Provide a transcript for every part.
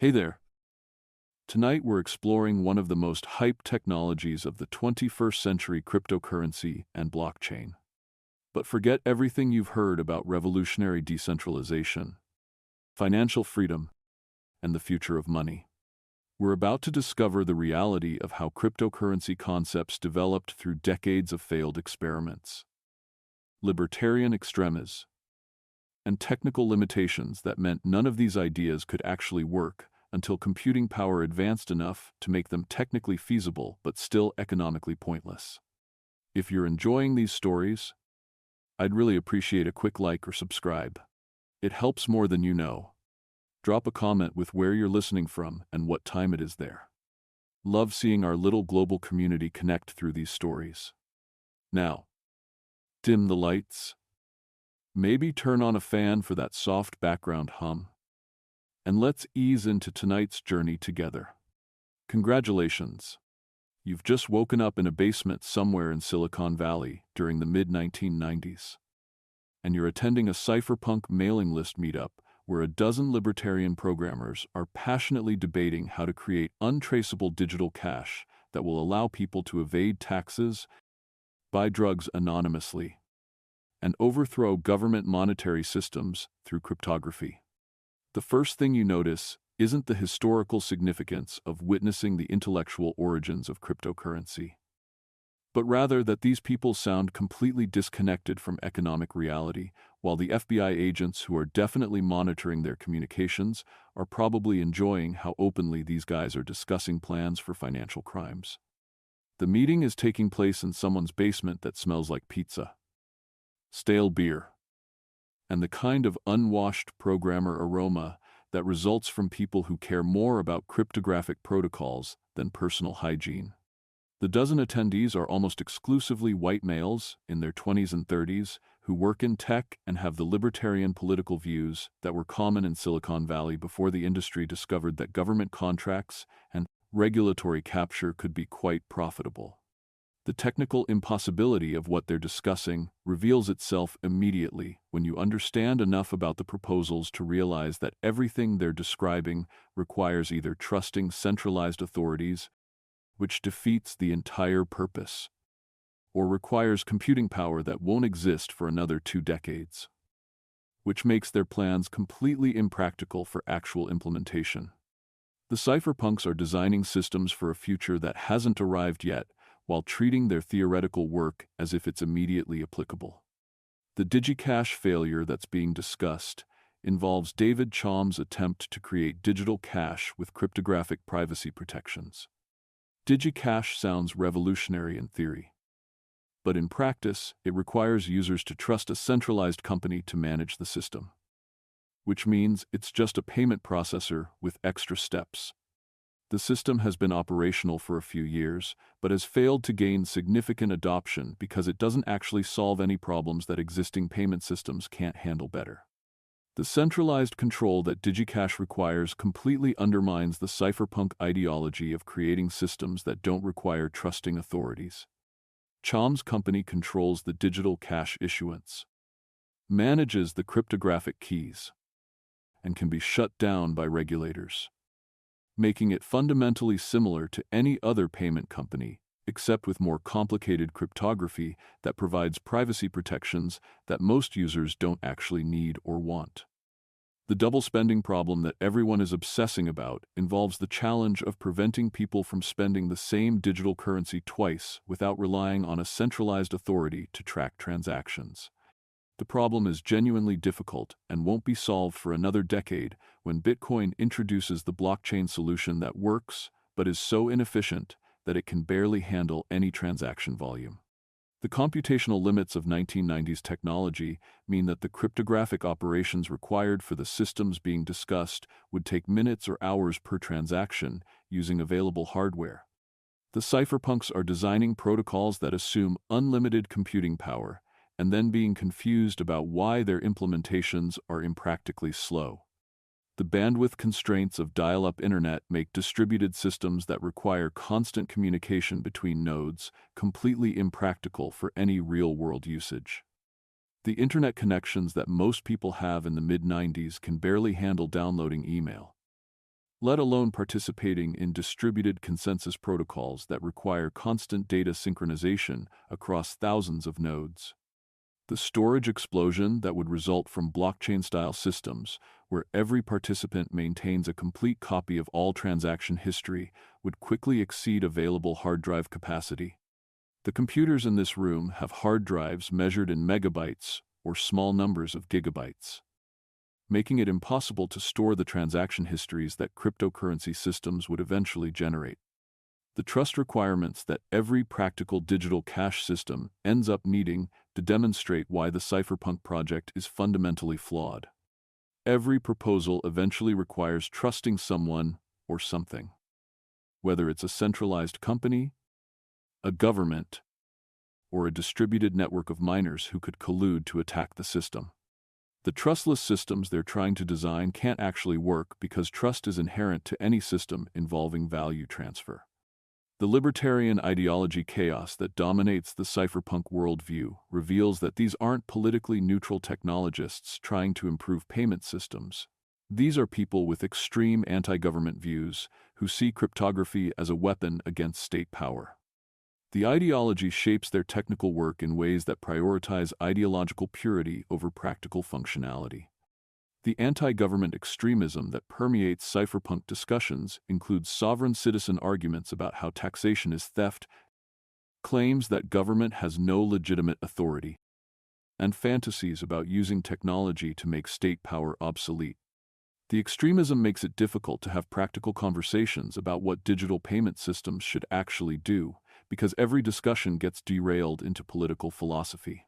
Hey there. Tonight we're exploring one of the most hyped technologies of the 21st century: cryptocurrency and blockchain. But forget everything you've heard about revolutionary decentralization, financial freedom, and the future of money. We're about to discover the reality of how cryptocurrency concepts developed through decades of failed experiments, libertarian extremism, and technical limitations that meant none of these ideas could actually work until computing power advanced enough to make them technically feasible but still economically pointless. If you're enjoying these stories, I'd really appreciate a quick like or subscribe. It helps more than you know. Drop a comment with where you're listening from and what time it is there. Love seeing our little global community connect through these stories. Now, dim the lights. Maybe turn on a fan for that soft background hum. And let's ease into tonight's journey together. Congratulations! You've just woken up in a basement somewhere in Silicon Valley during the mid-1990s. And you're attending a cypherpunk mailing list meetup where a dozen libertarian programmers are passionately debating how to create untraceable digital cash that will allow people to evade taxes, buy drugs anonymously, and overthrow government monetary systems through cryptography. The first thing you notice isn't the historical significance of witnessing the intellectual origins of cryptocurrency, but rather that these people sound completely disconnected from economic reality, while the FBI agents who are definitely monitoring their communications are probably enjoying how openly these guys are discussing plans for financial crimes. The meeting is taking place in someone's basement that smells like pizza, stale beer, and the kind of unwashed programmer aroma that results from people who care more about cryptographic protocols than personal hygiene. The dozen attendees are almost exclusively white males in their 20s and 30s who work in tech and have the libertarian political views that were common in Silicon Valley before the industry discovered that government contracts and regulatory capture could be quite profitable. The technical impossibility of what they're discussing reveals itself immediately when you understand enough about the proposals to realize that everything they're describing requires either trusting centralized authorities, which defeats the entire purpose, or requires computing power that won't exist for another 2 decades, which makes their plans completely impractical for actual implementation. The cypherpunks are designing systems for a future that hasn't arrived yet, while treating their theoretical work as if it's immediately applicable. The DigiCash failure that's being discussed involves David Chaum's attempt to create digital cash with cryptographic privacy protections. DigiCash sounds revolutionary in theory, but in practice, it requires users to trust a centralized company to manage the system, which means it's just a payment processor with extra steps. The system has been operational for a few years, but has failed to gain significant adoption because it doesn't actually solve any problems that existing payment systems can't handle better. The centralized control that DigiCash requires completely undermines the cypherpunk ideology of creating systems that don't require trusting authorities. Chaum's company controls the digital cash issuance, manages the cryptographic keys, and can be shut down by regulators, making it fundamentally similar to any other payment company, except with more complicated cryptography that provides privacy protections that most users don't actually need or want. The double spending problem that everyone is obsessing about involves the challenge of preventing people from spending the same digital currency twice without relying on a centralized authority to track transactions. The problem is genuinely difficult and won't be solved for another decade when Bitcoin introduces the blockchain solution that works but is so inefficient that it can barely handle any transaction volume. The computational limits of 1990s technology mean that the cryptographic operations required for the systems being discussed would take minutes or hours per transaction using available hardware. The cypherpunks are designing protocols that assume unlimited computing power, and then being confused about why their implementations are impractically slow. The bandwidth constraints of dial-up internet make distributed systems that require constant communication between nodes completely impractical for any real-world usage. The internet connections that most people have in the mid-90s can barely handle downloading email, let alone participating in distributed consensus protocols that require constant data synchronization across thousands of nodes. The storage explosion that would result from blockchain-style systems, where every participant maintains a complete copy of all transaction history, would quickly exceed available hard drive capacity. The computers in this room have hard drives measured in megabytes or small numbers of gigabytes, making it impossible to store the transaction histories that cryptocurrency systems would eventually generate. The trust requirements that every practical digital cash system ends up needing to demonstrate why the Cypherpunk project is fundamentally flawed. Every proposal eventually requires trusting someone or something. Whether it's a centralized company, a government, or a distributed network of miners who could collude to attack the system. The trustless systems they're trying to design can't actually work because trust is inherent to any system involving value transfer. The libertarian ideology chaos that dominates the cypherpunk worldview reveals that these aren't politically neutral technologists trying to improve payment systems. These are people with extreme anti-government views who see cryptography as a weapon against state power. The ideology shapes their technical work in ways that prioritize ideological purity over practical functionality. The anti-government extremism that permeates cypherpunk discussions includes sovereign citizen arguments about how taxation is theft, claims that government has no legitimate authority, and fantasies about using technology to make state power obsolete. The extremism makes it difficult to have practical conversations about what digital payment systems should actually do, because every discussion gets derailed into political philosophy.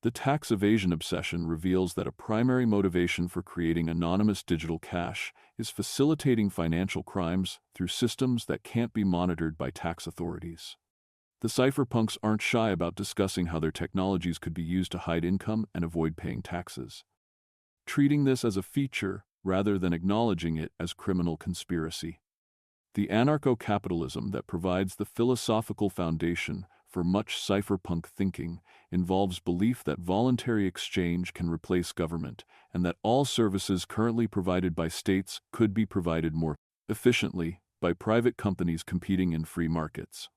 The tax evasion obsession reveals that a primary motivation for creating anonymous digital cash is facilitating financial crimes through systems that can't be monitored by tax authorities. The cypherpunks aren't shy about discussing how their technologies could be used to hide income and avoid paying taxes, treating this as a feature rather than acknowledging it as criminal conspiracy. The anarcho-capitalism that provides the philosophical foundation for much cypherpunk thinking involves belief that voluntary exchange can replace government and that all services currently provided by states could be provided more efficiently by private companies competing in free markets.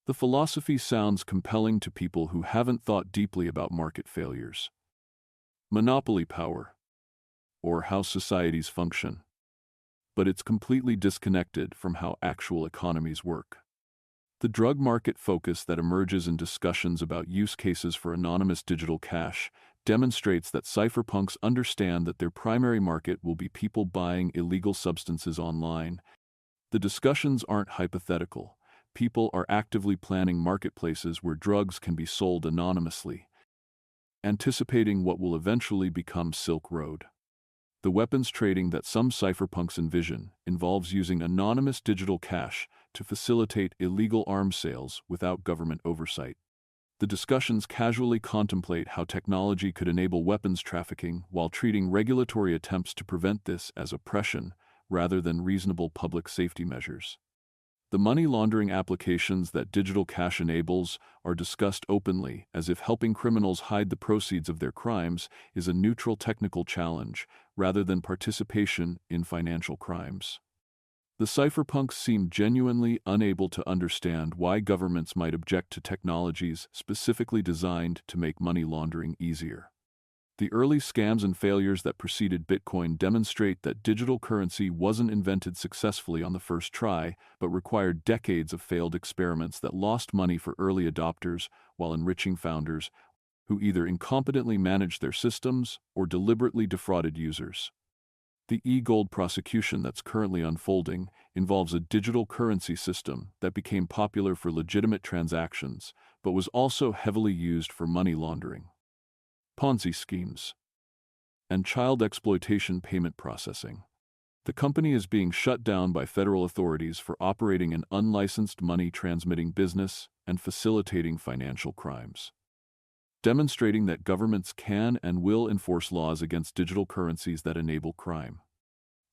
The philosophy sounds compelling to people who haven't thought deeply about market failures, monopoly power, or how societies function, but it's completely disconnected from how actual economies work. The drug market focus that emerges in discussions about use cases for anonymous digital cash demonstrates that cypherpunks understand that their primary market will be people buying illegal substances online. The discussions aren't hypothetical. People are actively planning marketplaces where drugs can be sold anonymously, anticipating what will eventually become Silk Road. The weapons trading that some cypherpunks envision involves using anonymous digital cash to facilitate illegal arms sales without government oversight. The discussions casually contemplate how technology could enable weapons trafficking while treating regulatory attempts to prevent this as oppression rather than reasonable public safety measures. The money laundering applications that digital cash enables are discussed openly as if helping criminals hide the proceeds of their crimes is a neutral technical challenge rather than participation in financial crimes. The cypherpunks seem genuinely unable to understand why governments might object to technologies specifically designed to make money laundering easier. The early scams and failures that preceded Bitcoin demonstrate that digital currency wasn't invented successfully on the first try, but required decades of failed experiments that lost money for early adopters while enriching founders who either incompetently managed their systems or deliberately defrauded users. The e-gold prosecution that's currently unfolding involves a digital currency system that became popular for legitimate transactions, but was also heavily used for money laundering, Ponzi schemes, and child exploitation payment processing. The company is being shut down by federal authorities for operating an unlicensed money transmitting business and facilitating financial crimes, demonstrating that governments can and will enforce laws against digital currencies that enable crime.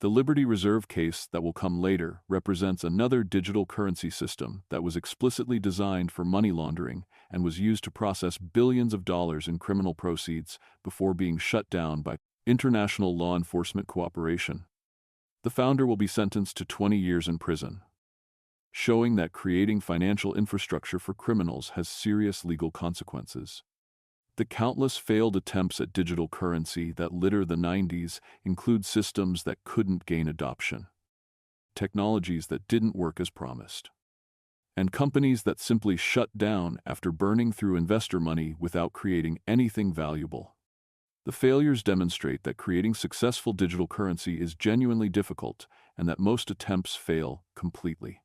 The Liberty Reserve case that will come later represents another digital currency system that was explicitly designed for money laundering and was used to process billions of dollars in criminal proceeds before being shut down by international law enforcement cooperation. The founder will be sentenced to 20 years in prison, showing that creating financial infrastructure for criminals has serious legal consequences. The countless failed attempts at digital currency that litter the 90s include systems that couldn't gain adoption, technologies that didn't work as promised, and companies that simply shut down after burning through investor money without creating anything valuable. The failures demonstrate that creating successful digital currency is genuinely difficult and that most attempts fail completely.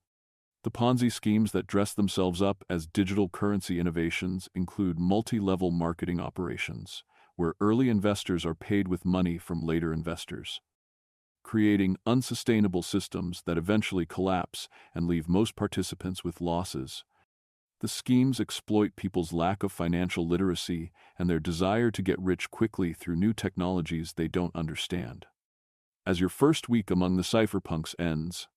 The Ponzi schemes that dress themselves up as digital currency innovations include multi-level marketing operations, where early investors are paid with money from later investors, creating unsustainable systems that eventually collapse and leave most participants with losses. The schemes exploit people's lack of financial literacy and their desire to get rich quickly through new technologies they don't understand. As your first week among the cypherpunks ends,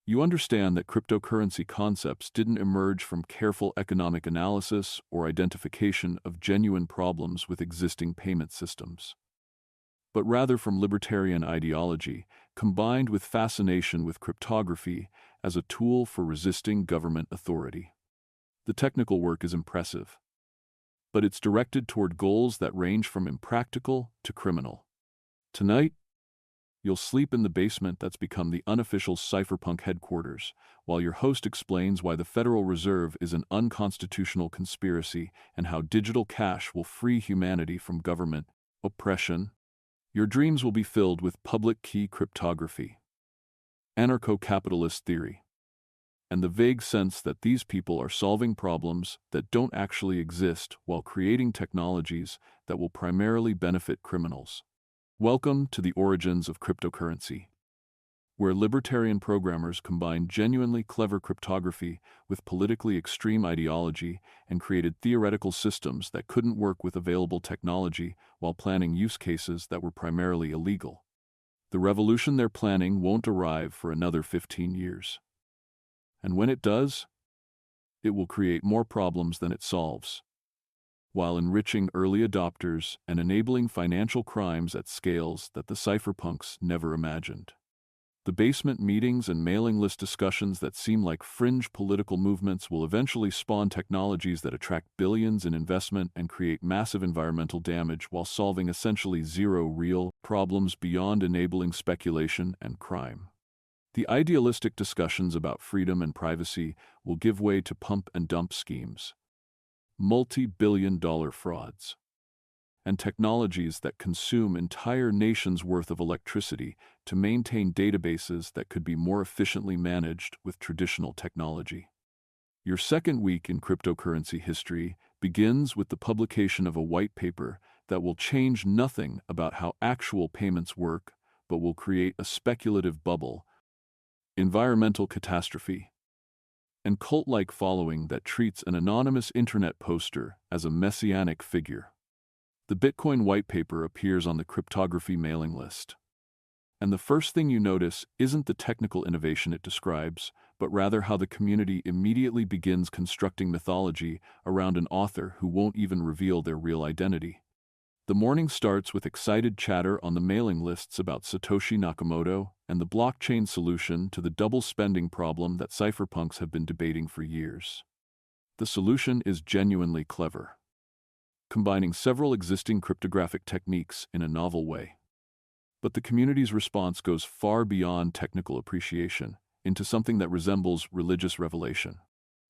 you understand that cryptocurrency concepts didn't emerge from careful economic analysis or identification of genuine problems with existing payment systems, but rather from libertarian ideology combined with fascination with cryptography as a tool for resisting government authority. The technical work is impressive, but it's directed toward goals that range from impractical to criminal. Tonight, you'll sleep in the basement that's become the unofficial cypherpunk headquarters, while your host explains why the Federal Reserve is an unconstitutional conspiracy and how digital cash will free humanity from government oppression. Your dreams will be filled with public key cryptography, anarcho-capitalist theory, and the vague sense that these people are solving problems that don't actually exist while creating technologies that will primarily benefit criminals. Welcome to the origins of cryptocurrency, where libertarian programmers combined genuinely clever cryptography with politically extreme ideology and created theoretical systems that couldn't work with available technology while planning use cases that were primarily illegal. The revolution they're planning won't arrive for another 15 years. And when it does, it will create more problems than it solves, while enriching early adopters and enabling financial crimes at scales that the cypherpunks never imagined. The basement meetings and mailing list discussions that seem like fringe political movements will eventually spawn technologies that attract billions in investment and create massive environmental damage while solving essentially zero real problems beyond enabling speculation and crime. The idealistic discussions about freedom and privacy will give way to pump and dump schemes, multi-billion-dollar frauds, and technologies that consume entire nations' worth of electricity to maintain databases that could be more efficiently managed with traditional technology. Your second week in cryptocurrency history begins with the publication of a white paper that will change nothing about how actual payments work, but will create a speculative bubble, environmental catastrophe, and cult-like following that treats an anonymous internet poster as a messianic figure. The Bitcoin white paper appears on the cryptography mailing list, and the first thing you notice isn't the technical innovation it describes, but rather how the community immediately begins constructing mythology around an author who won't even reveal their real identity. The morning starts with excited chatter on the mailing lists about Satoshi Nakamoto and the blockchain solution to the double spending problem that cypherpunks have been debating for years. The solution is genuinely clever, combining several existing cryptographic techniques in a novel way. But the community's response goes far beyond technical appreciation into something that resembles religious revelation.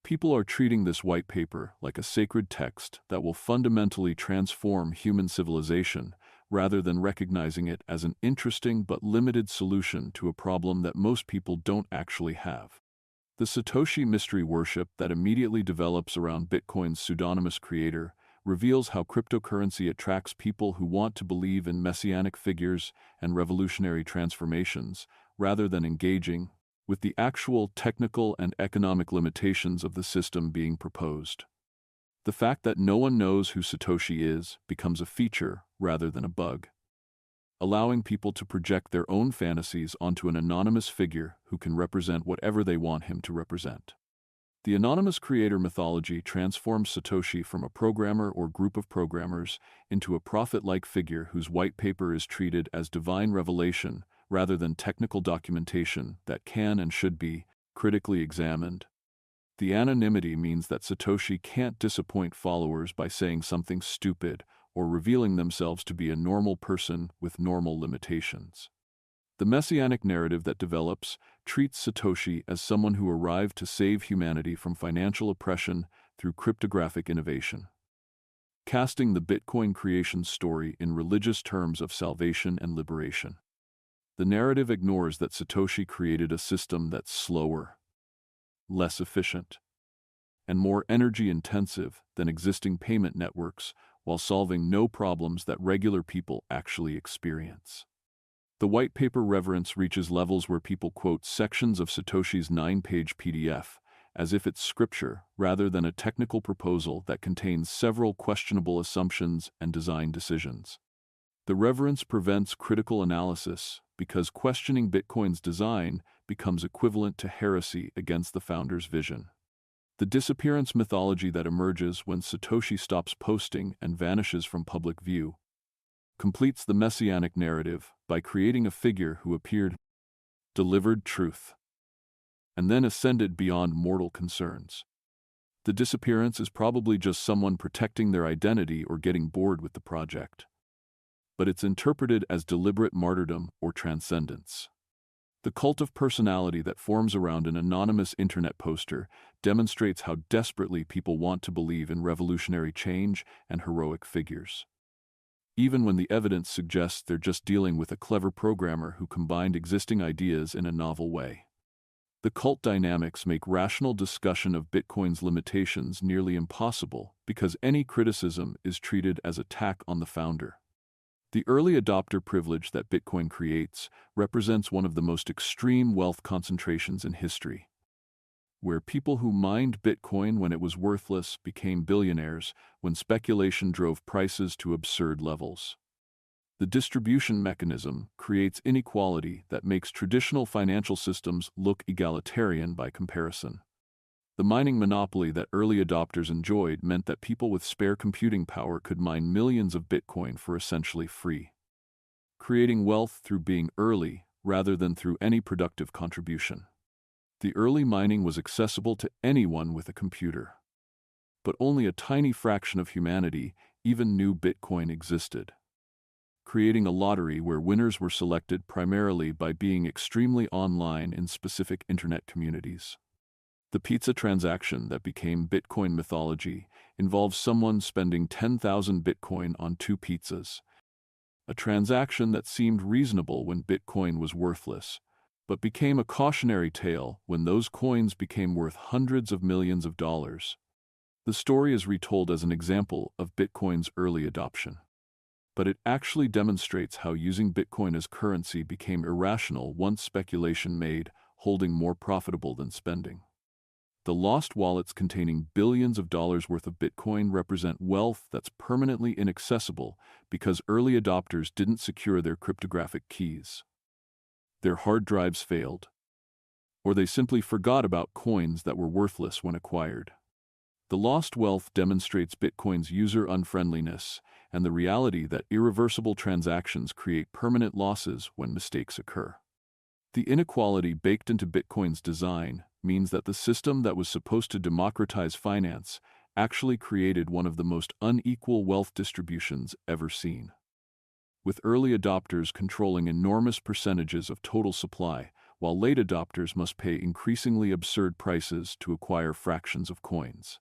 People are treating this white paper like a sacred text that will fundamentally transform human civilization, rather than recognizing it as an interesting but limited solution to a problem that most people don't actually have. The Satoshi mystery worship that immediately develops around Bitcoin's pseudonymous creator reveals how cryptocurrency attracts people who want to believe in messianic figures and revolutionary transformations, rather than engaging with the actual technical and economic limitations of the system being proposed. The fact that no one knows who Satoshi is becomes a feature rather than a bug, allowing people to project their own fantasies onto an anonymous figure who can represent whatever they want him to represent. The anonymous creator mythology transforms Satoshi from a programmer or group of programmers into a prophet-like figure whose white paper is treated as divine revelation rather than technical documentation that can and should be critically examined. The anonymity means that Satoshi can't disappoint followers by saying something stupid or revealing themselves to be a normal person with normal limitations. The messianic narrative that develops treats Satoshi as someone who arrived to save humanity from financial oppression through cryptographic innovation, casting the Bitcoin creation story in religious terms of salvation and liberation. The narrative ignores that Satoshi created a system that's slower, less efficient, and more energy-intensive than existing payment networks while solving no problems that regular people actually experience. The white paper reverence reaches levels where people quote sections of Satoshi's 9-page PDF as if it's scripture rather than a technical proposal that contains several questionable assumptions and design decisions. The reverence prevents critical analysis because questioning Bitcoin's design becomes equivalent to heresy against the founder's vision. The disappearance mythology that emerges when Satoshi stops posting and vanishes from public view completes the messianic narrative by creating a figure who appeared, delivered truth, and then ascended beyond mortal concerns. The disappearance is probably just someone protecting their identity or getting bored with the project, but it's interpreted as deliberate martyrdom or transcendence. The cult of personality that forms around an anonymous internet poster demonstrates how desperately people want to believe in revolutionary change and heroic figures, even when the evidence suggests they're just dealing with a clever programmer who combined existing ideas in a novel way. The cult dynamics make rational discussion of Bitcoin's limitations nearly impossible because any criticism is treated as attack on the founder. The early adopter privilege that Bitcoin creates represents one of the most extreme wealth concentrations in history, where people who mined Bitcoin when it was worthless became billionaires when speculation drove prices to absurd levels. The distribution mechanism creates inequality that makes traditional financial systems look egalitarian by comparison. The mining monopoly that early adopters enjoyed meant that people with spare computing power could mine millions of Bitcoin for essentially free, creating wealth through being early rather than through any productive contribution. The early mining was accessible to anyone with a computer, but only a tiny fraction of humanity even knew Bitcoin existed, creating a lottery where winners were selected primarily by being extremely online in specific internet communities. The pizza transaction that became Bitcoin mythology involves someone spending 10,000 Bitcoin on 2 pizzas, a transaction that seemed reasonable when Bitcoin was worthless, but became a cautionary tale when those coins became worth hundreds of millions of dollars. The story is retold as an example of Bitcoin's early adoption, but it actually demonstrates how using Bitcoin as currency became irrational once speculation made holding more profitable than spending. The lost wallets containing billions of dollars worth of Bitcoin represent wealth that's permanently inaccessible because early adopters didn't secure their cryptographic keys. Their hard drives failed, or they simply forgot about coins that were worthless when acquired. The lost wealth demonstrates Bitcoin's user unfriendliness and the reality that irreversible transactions create permanent losses when mistakes occur. The inequality baked into Bitcoin's design means that the system that was supposed to democratize finance actually created one of the most unequal wealth distributions ever seen, with early adopters controlling enormous percentages of total supply, while late adopters must pay increasingly absurd prices to acquire fractions of coins.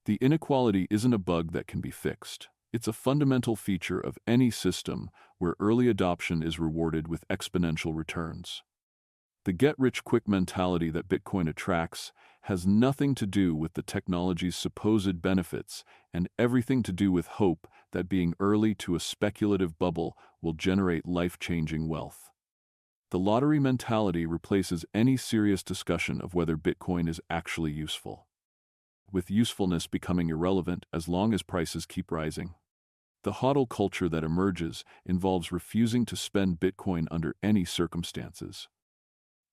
The inequality isn't a bug that can be fixed. It's a fundamental feature of any system where early adoption is rewarded with exponential returns. The get-rich-quick mentality that Bitcoin attracts has nothing to do with the technology's supposed benefits and everything to do with hope that being early to a speculative bubble will generate life-changing wealth. The lottery mentality replaces any serious discussion of whether Bitcoin is actually useful, with usefulness becoming irrelevant as long as prices keep rising. The HODL culture that emerges involves refusing to spend Bitcoin under any circumstances,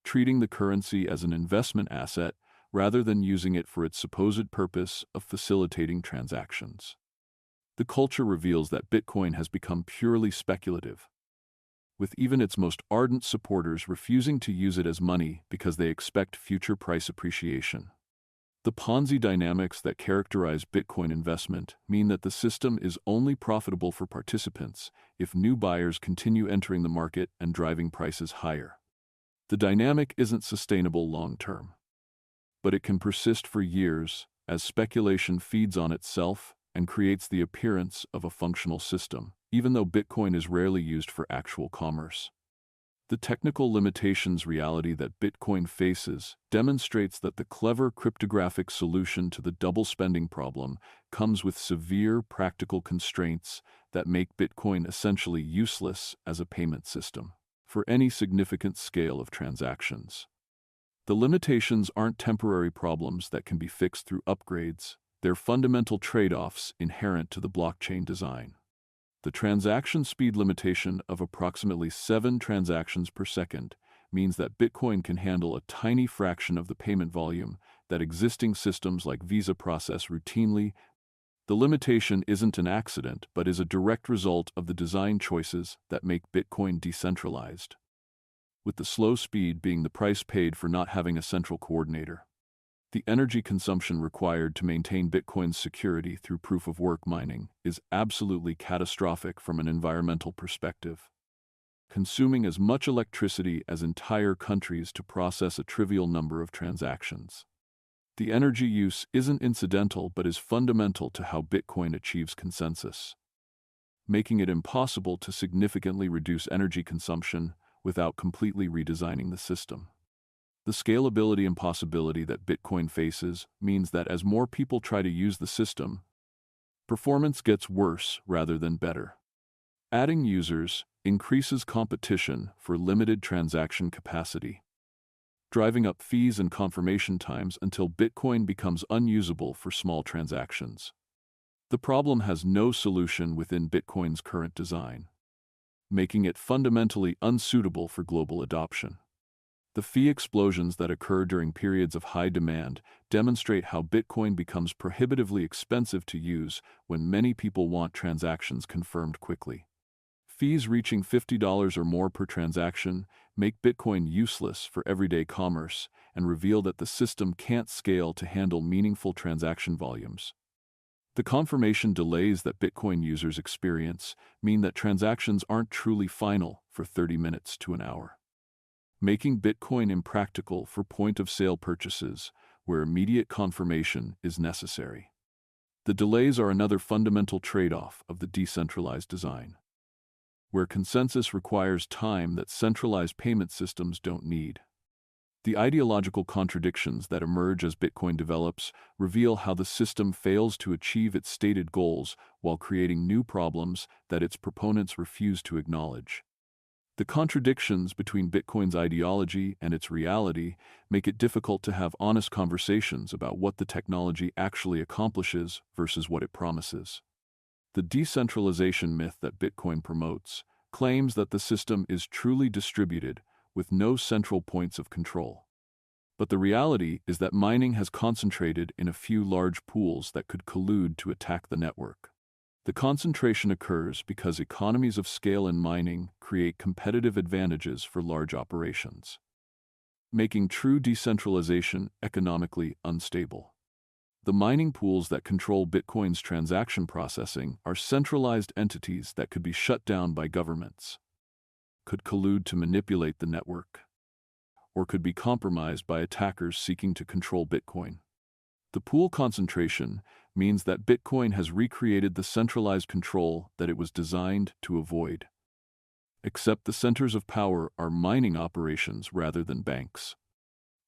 treating the currency as an investment asset rather than using it for its supposed purpose of facilitating transactions. The culture reveals that Bitcoin has become purely speculative, with even its most ardent supporters refusing to use it as money because they expect future price appreciation. The Ponzi dynamics that characterize Bitcoin investment mean that the system is only profitable for participants if new buyers continue entering the market and driving prices higher. The dynamic isn't sustainable long-term, but it can persist for years as speculation feeds on itself and creates the appearance of a functional system, even though Bitcoin is rarely used for actual commerce. The technical limitations reality that Bitcoin faces demonstrates that the clever cryptographic solution to the double spending problem comes with severe practical constraints that make Bitcoin essentially useless as a payment system for any significant scale of transactions. The limitations aren't temporary problems that can be fixed through upgrades, they're fundamental trade-offs inherent to the blockchain design. The transaction speed limitation of approximately 7 transactions per second means that Bitcoin can handle a tiny fraction of the payment volume that existing systems like Visa process routinely. The limitation isn't an accident, but is a direct result of the design choices that make Bitcoin decentralized, with the slow speed being the price paid for not having a central coordinator. The energy consumption required to maintain Bitcoin's security through proof-of-work mining is absolutely catastrophic from an environmental perspective, consuming as much electricity as entire countries to process a trivial number of transactions. The energy use isn't incidental but is fundamental to how Bitcoin achieves consensus, making it impossible to significantly reduce energy consumption without completely redesigning the system. The scalability impossibility that Bitcoin faces means that as more people try to use the system, performance gets worse rather than better. Adding users increases competition for limited transaction capacity, driving up fees and confirmation times until Bitcoin becomes unusable for small transactions. The problem has no solution within Bitcoin's current design, making it fundamentally unsuitable for global adoption. The fee explosions that occur during periods of high demand demonstrate how Bitcoin becomes prohibitively expensive to use when many people want transactions confirmed quickly. Fees reaching $50 or more per transaction make Bitcoin useless for everyday commerce and reveal that the system can't scale to handle meaningful transaction volumes. The confirmation delays that Bitcoin users experience mean that transactions aren't truly final for 30 minutes to an hour, making Bitcoin impractical for point-of-sale purchases where immediate confirmation is necessary. The delays are another fundamental trade-off of the decentralized design, where consensus requires time that centralized payment systems don't need. The ideological contradictions that emerge as Bitcoin develops reveal how the system fails to achieve its stated goals while creating new problems that its proponents refuse to acknowledge. The contradictions between Bitcoin's ideology and its reality make it difficult to have honest conversations about what the technology actually accomplishes versus what it promises. The decentralization myth that Bitcoin promotes claims that the system is truly distributed with no central points of control. But the reality is that mining has concentrated in a few large pools that could collude to attack the network. The concentration occurs because economies of scale in mining create competitive advantages for large operations, making true decentralization economically unstable. The mining pools that control Bitcoin's transaction processing are centralized entities that could be shut down by governments, could collude to manipulate the network, or could be compromised by attackers seeking to control Bitcoin. The pool concentration means that Bitcoin has recreated the centralized control that it was designed to avoid. Except the centers of power are mining operations rather than banks.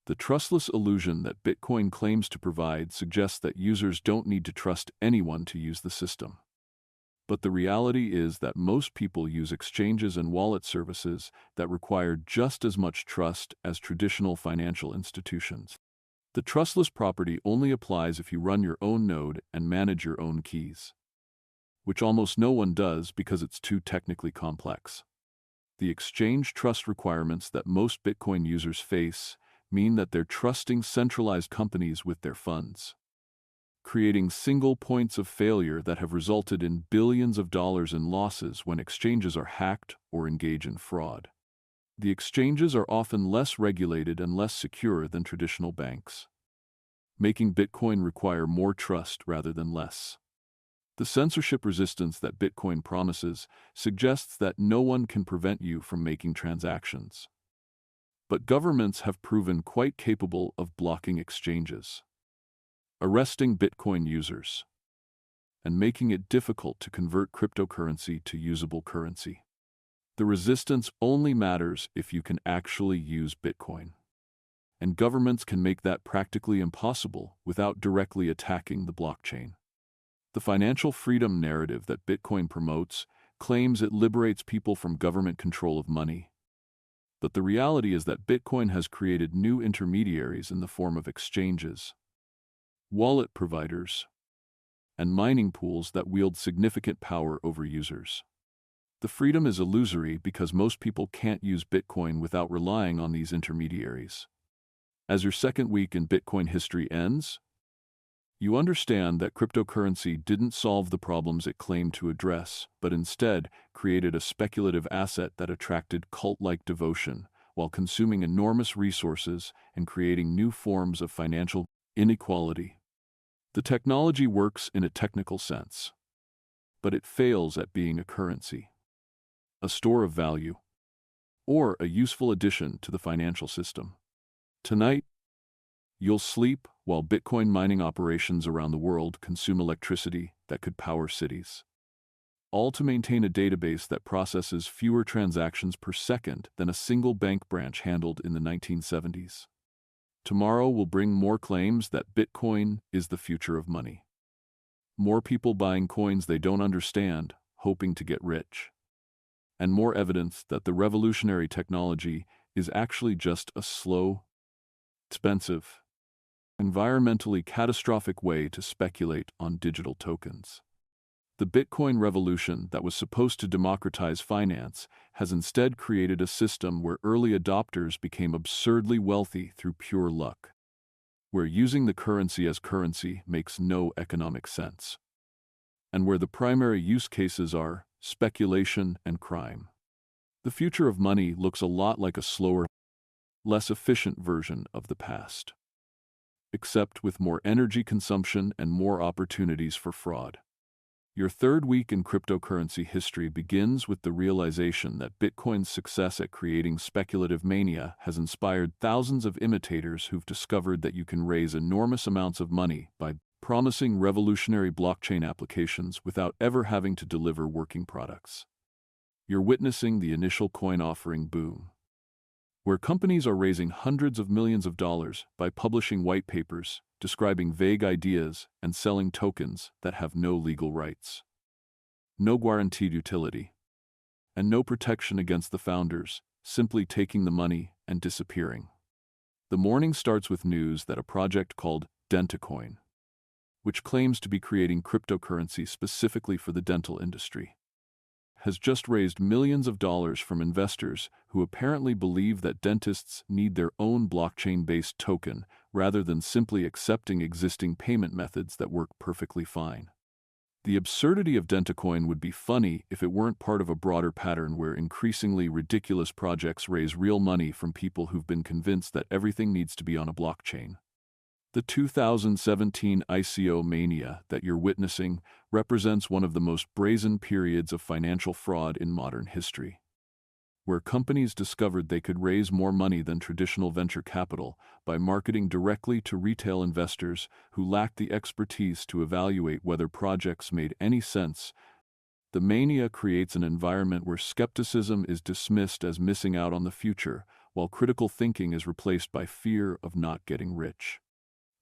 The trustless illusion that Bitcoin claims to provide suggests that users don't need to trust anyone to use the system. But the reality is that most people use exchanges and wallet services that require just as much trust as traditional financial institutions. The trustless property only applies if you run your own node and manage your own keys, which almost no one does because it's too technically complex. The exchange trust requirements that most Bitcoin users face mean that they're trusting centralized companies with their funds. creating single points of failure that have resulted in billions of dollars in losses when exchanges are hacked or engage in fraud. The exchanges are often less regulated and less secure than traditional banks, making Bitcoin require more trust rather than less. The censorship resistance that Bitcoin promises suggests that no one can prevent you from making transactions. But governments have proven quite capable of blocking exchanges, arresting Bitcoin users, and making it difficult to convert cryptocurrency to usable currency. The resistance only matters if you can actually use Bitcoin. And governments can make that practically impossible without directly attacking the blockchain. The financial freedom narrative that Bitcoin promotes claims it liberates people from government control of money. But the reality is that Bitcoin has created new intermediaries in the form of exchanges, wallet providers, and mining pools that wield significant power over users. The freedom is illusory because most people can't use Bitcoin without relying on these intermediaries. As your second week in Bitcoin history ends, you understand that cryptocurrency didn't solve the problems it claimed to address, but instead created a speculative asset that attracted cult-like devotion while consuming enormous resources and creating new forms of financial inequality. The technology works in a technical sense, but it fails at being a currency, a store of value, or a useful addition to the financial system. Tonight, you'll sleep while Bitcoin mining operations around the world consume electricity that could power cities, all to maintain a database that processes fewer transactions per second than a single bank branch handled in the 1970s. Tomorrow will bring more claims that Bitcoin is the future of money. More people buying coins they don't understand, hoping to get rich. And more evidence that the revolutionary technology is actually just a slow, expensive, environmentally catastrophic way to speculate on digital tokens. The Bitcoin revolution that was supposed to democratize finance has instead created a system where early adopters became absurdly wealthy through pure luck, where using the currency as currency makes no economic sense, and where the primary use cases are speculation and crime. The future of money looks a lot like a slower, less efficient version of the past, except with more energy consumption and more opportunities for fraud. Your third week in cryptocurrency history begins with the realization that Bitcoin's success at creating speculative mania has inspired thousands of imitators who've discovered that you can raise enormous amounts of money by promising revolutionary blockchain applications without ever having to deliver working products. You're witnessing the initial coin offering boom, where companies are raising hundreds of millions of dollars by publishing white papers, describing vague ideas, and selling tokens that have no legal rights, no guaranteed utility, and no protection against the founders, simply taking the money and disappearing. The morning starts with news that a project called DentaCoin, which claims to be creating cryptocurrency specifically for the dental industry, has just raised millions of dollars from investors who apparently believe that dentists need their own blockchain-based token rather than simply accepting existing payment methods that work perfectly fine. The absurdity of DentaCoin would be funny if it weren't part of a broader pattern where increasingly ridiculous projects raise real money from people who've been convinced that everything needs to be on a blockchain. The 2017 ICO mania that you're witnessing represents one of the most brazen periods of financial fraud in modern history, where companies discovered they could raise more money than traditional venture capital by marketing directly to retail investors who lacked the expertise to evaluate whether projects made any sense. The mania creates an environment where skepticism is dismissed as missing out on the future, while critical thinking is replaced by fear of not getting rich.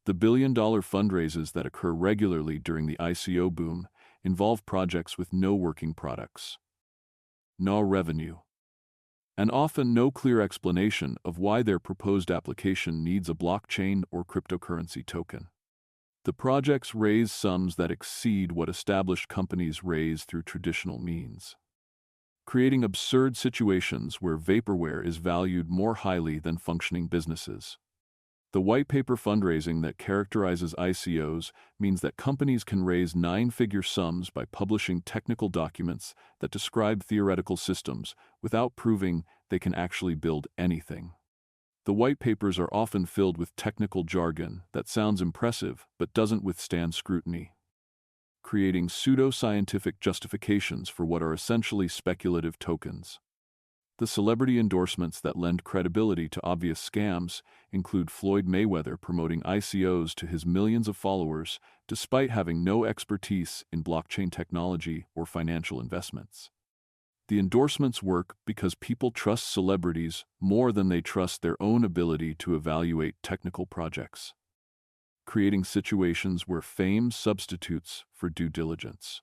The billion-dollar fundraisers that occur regularly during the ICO boom involve projects with no working products, no revenue, and often no clear explanation of why their proposed application needs a blockchain or cryptocurrency token. The projects raise sums that exceed what established companies raise through traditional means, creating absurd situations where vaporware is valued more highly than functioning businesses. The white paper fundraising that characterizes ICOs means that companies can raise nine-figure sums by publishing technical documents that describe theoretical systems without proving they can actually build anything. The white papers are often filled with technical jargon that sounds impressive but doesn't withstand scrutiny, creating pseudo-scientific justifications for what are essentially speculative tokens. The celebrity endorsements that lend credibility to obvious scams include Floyd Mayweather promoting ICOs to his millions of followers despite having no expertise in blockchain technology or financial investments. The endorsements work because people trust celebrities more than they trust their own ability to evaluate technical projects, creating situations where fame substitutes for due diligence.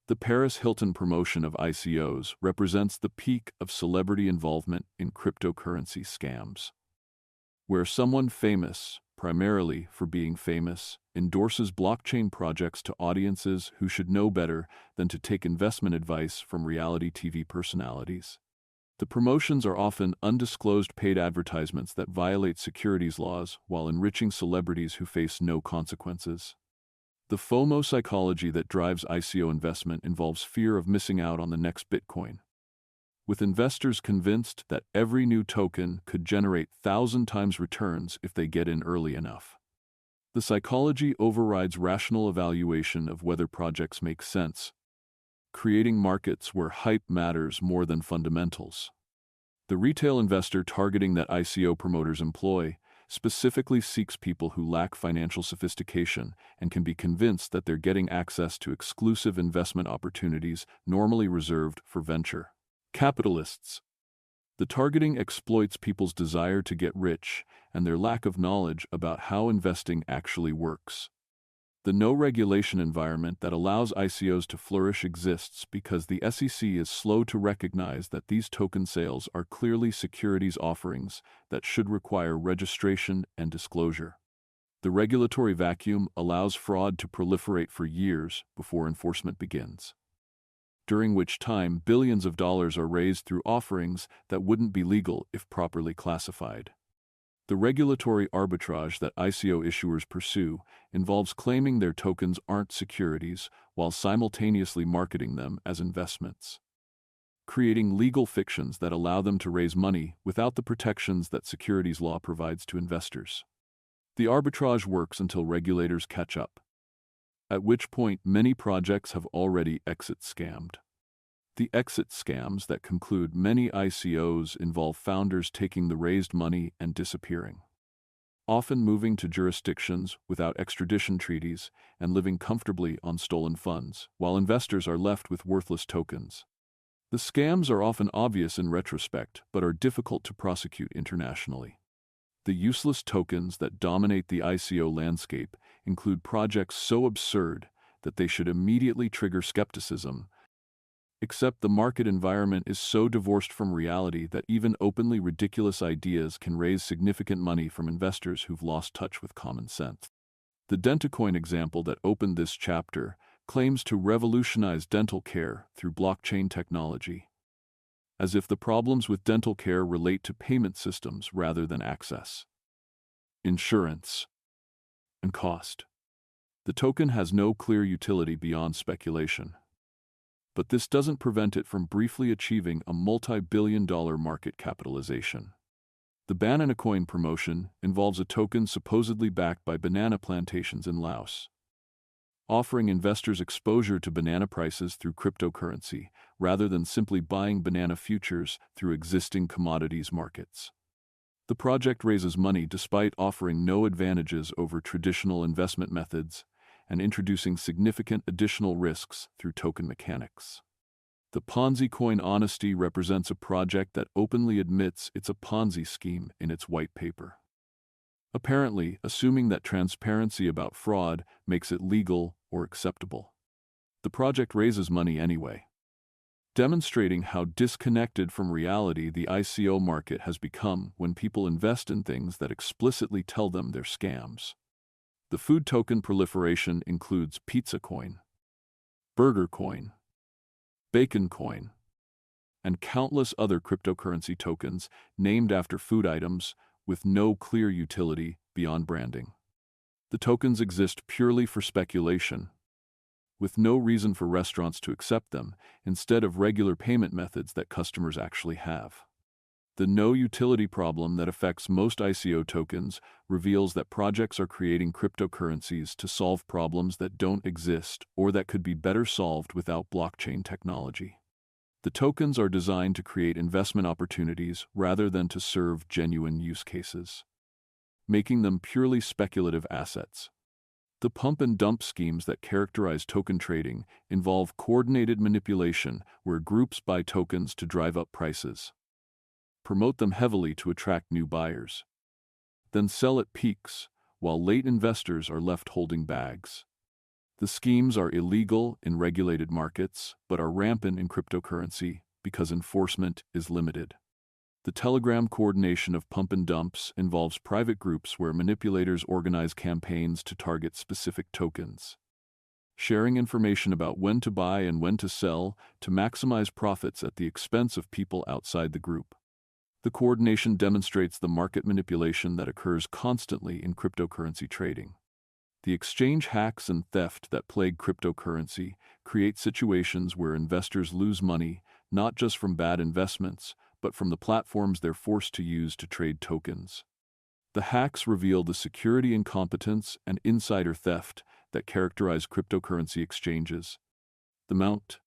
The Paris Hilton promotion of ICOs represents the peak of celebrity involvement in cryptocurrency scams, where someone famous, primarily for being famous, endorses blockchain projects to audiences who should know better than to take investment advice from reality TV personalities. The promotions are often undisclosed paid advertisements that violate securities laws while enriching celebrities who face no consequences. The FOMO psychology that drives ICO investment involves fear of missing out on the next Bitcoin, with investors convinced that every new token could generate 1,000 times returns if they get in early enough. The psychology overrides rational evaluation of whether projects make sense, creating markets where hype matters more than fundamentals. The retail investor targeting that ICO promoters employ specifically seeks people who lack financial sophistication and can be convinced that they're getting access to exclusive investment opportunities normally reserved for venture capitalists. The targeting exploits people's desire to get rich and their lack of knowledge about how investing actually works. The no-regulation environment that allows ICOs to flourish exists because the SEC is slow to recognize that these token sales are clearly securities offerings that should require registration and disclosure. The regulatory vacuum allows fraud to proliferate for years before enforcement begins, during which time billions of dollars are raised through offerings that wouldn't be legal if properly classified. The regulatory arbitrage that ICO issuers pursue involves claiming their tokens aren't securities while simultaneously marketing them as investments, creating legal fictions that allow them to raise money without the protections that securities law provides to investors. The arbitrage works until regulators catch up, at which point many projects have already exit scammed. The exit scams that conclude many ICOs involve founders taking the raised money and disappearing, often moving to jurisdictions without extradition treaties and living comfortably on stolen funds, while investors are left with worthless tokens. The scams are often obvious in retrospect, but are difficult to prosecute internationally. The useless tokens that dominate the ICO landscape include projects so absurd that they should immediately trigger skepticism, except the market environment is so divorced from reality that even openly ridiculous ideas can raise significant money from investors who've lost touch with common sense. The DentaCoin example that opened this chapter claims to revolutionize dental care through blockchain technology, as if the problems with dental care relate to payment systems rather than access, insurance, and cost. The token has no clear utility beyond speculation, but this doesn't prevent it from briefly achieving a multi-billion-dollar market capitalization. The BananaCoin promotion involves a token supposedly backed by banana plantations in Laos, offering investors exposure to banana prices through cryptocurrency rather than simply buying banana futures through existing commodities markets. The project raises money despite offering no advantages over traditional investment methods and introducing significant additional risks through token mechanics. The Ponzi coin Honesty represents a project that openly admits it's a Ponzi scheme in its white paper, apparently assuming that transparency about fraud makes it legal or acceptable. The project raises money anyway, demonstrating how disconnected from reality the ICO market has become when people invest in things that explicitly tell them they're scams. The food token proliferation includes Pizza Coin, Burger Coin, Bacon Coin, and countless other cryptocurrency tokens named after food items with no clear utility beyond branding. The tokens exist purely for speculation, with no reason for restaurants to accept them, instead of regular payment methods that customers actually have. The no utility problem that affects most ICO tokens reveals that projects are creating cryptocurrencies to solve problems that don't exist or that could be better solved without blockchain technology. The tokens are designed to create investment opportunities rather than to serve genuine use cases, making them purely speculative assets. The pump and dump schemes that characterize token trading involve coordinated manipulation where groups buy tokens to drive up prices, promote them heavily to attract new buyers, then sell at peaks while late investors are left holding bags. The schemes are illegal in regulated markets but are rampant in cryptocurrency because enforcement is limited. The Telegram coordination of pump and dumps involves private groups where manipulators organize campaigns to target specific tokens, sharing information about when to buy and when to sell to maximize profits at the expense of people outside the group. The coordination demonstrates the market manipulation that occurs constantly in cryptocurrency trading. The exchange hacks and theft that plague cryptocurrency create situations where investors lose money not just from bad investments, but from the platforms they're forced to use to trade tokens. The hacks reveal the security incompetence and insider theft that characterize cryptocurrency exchanges. The Mt.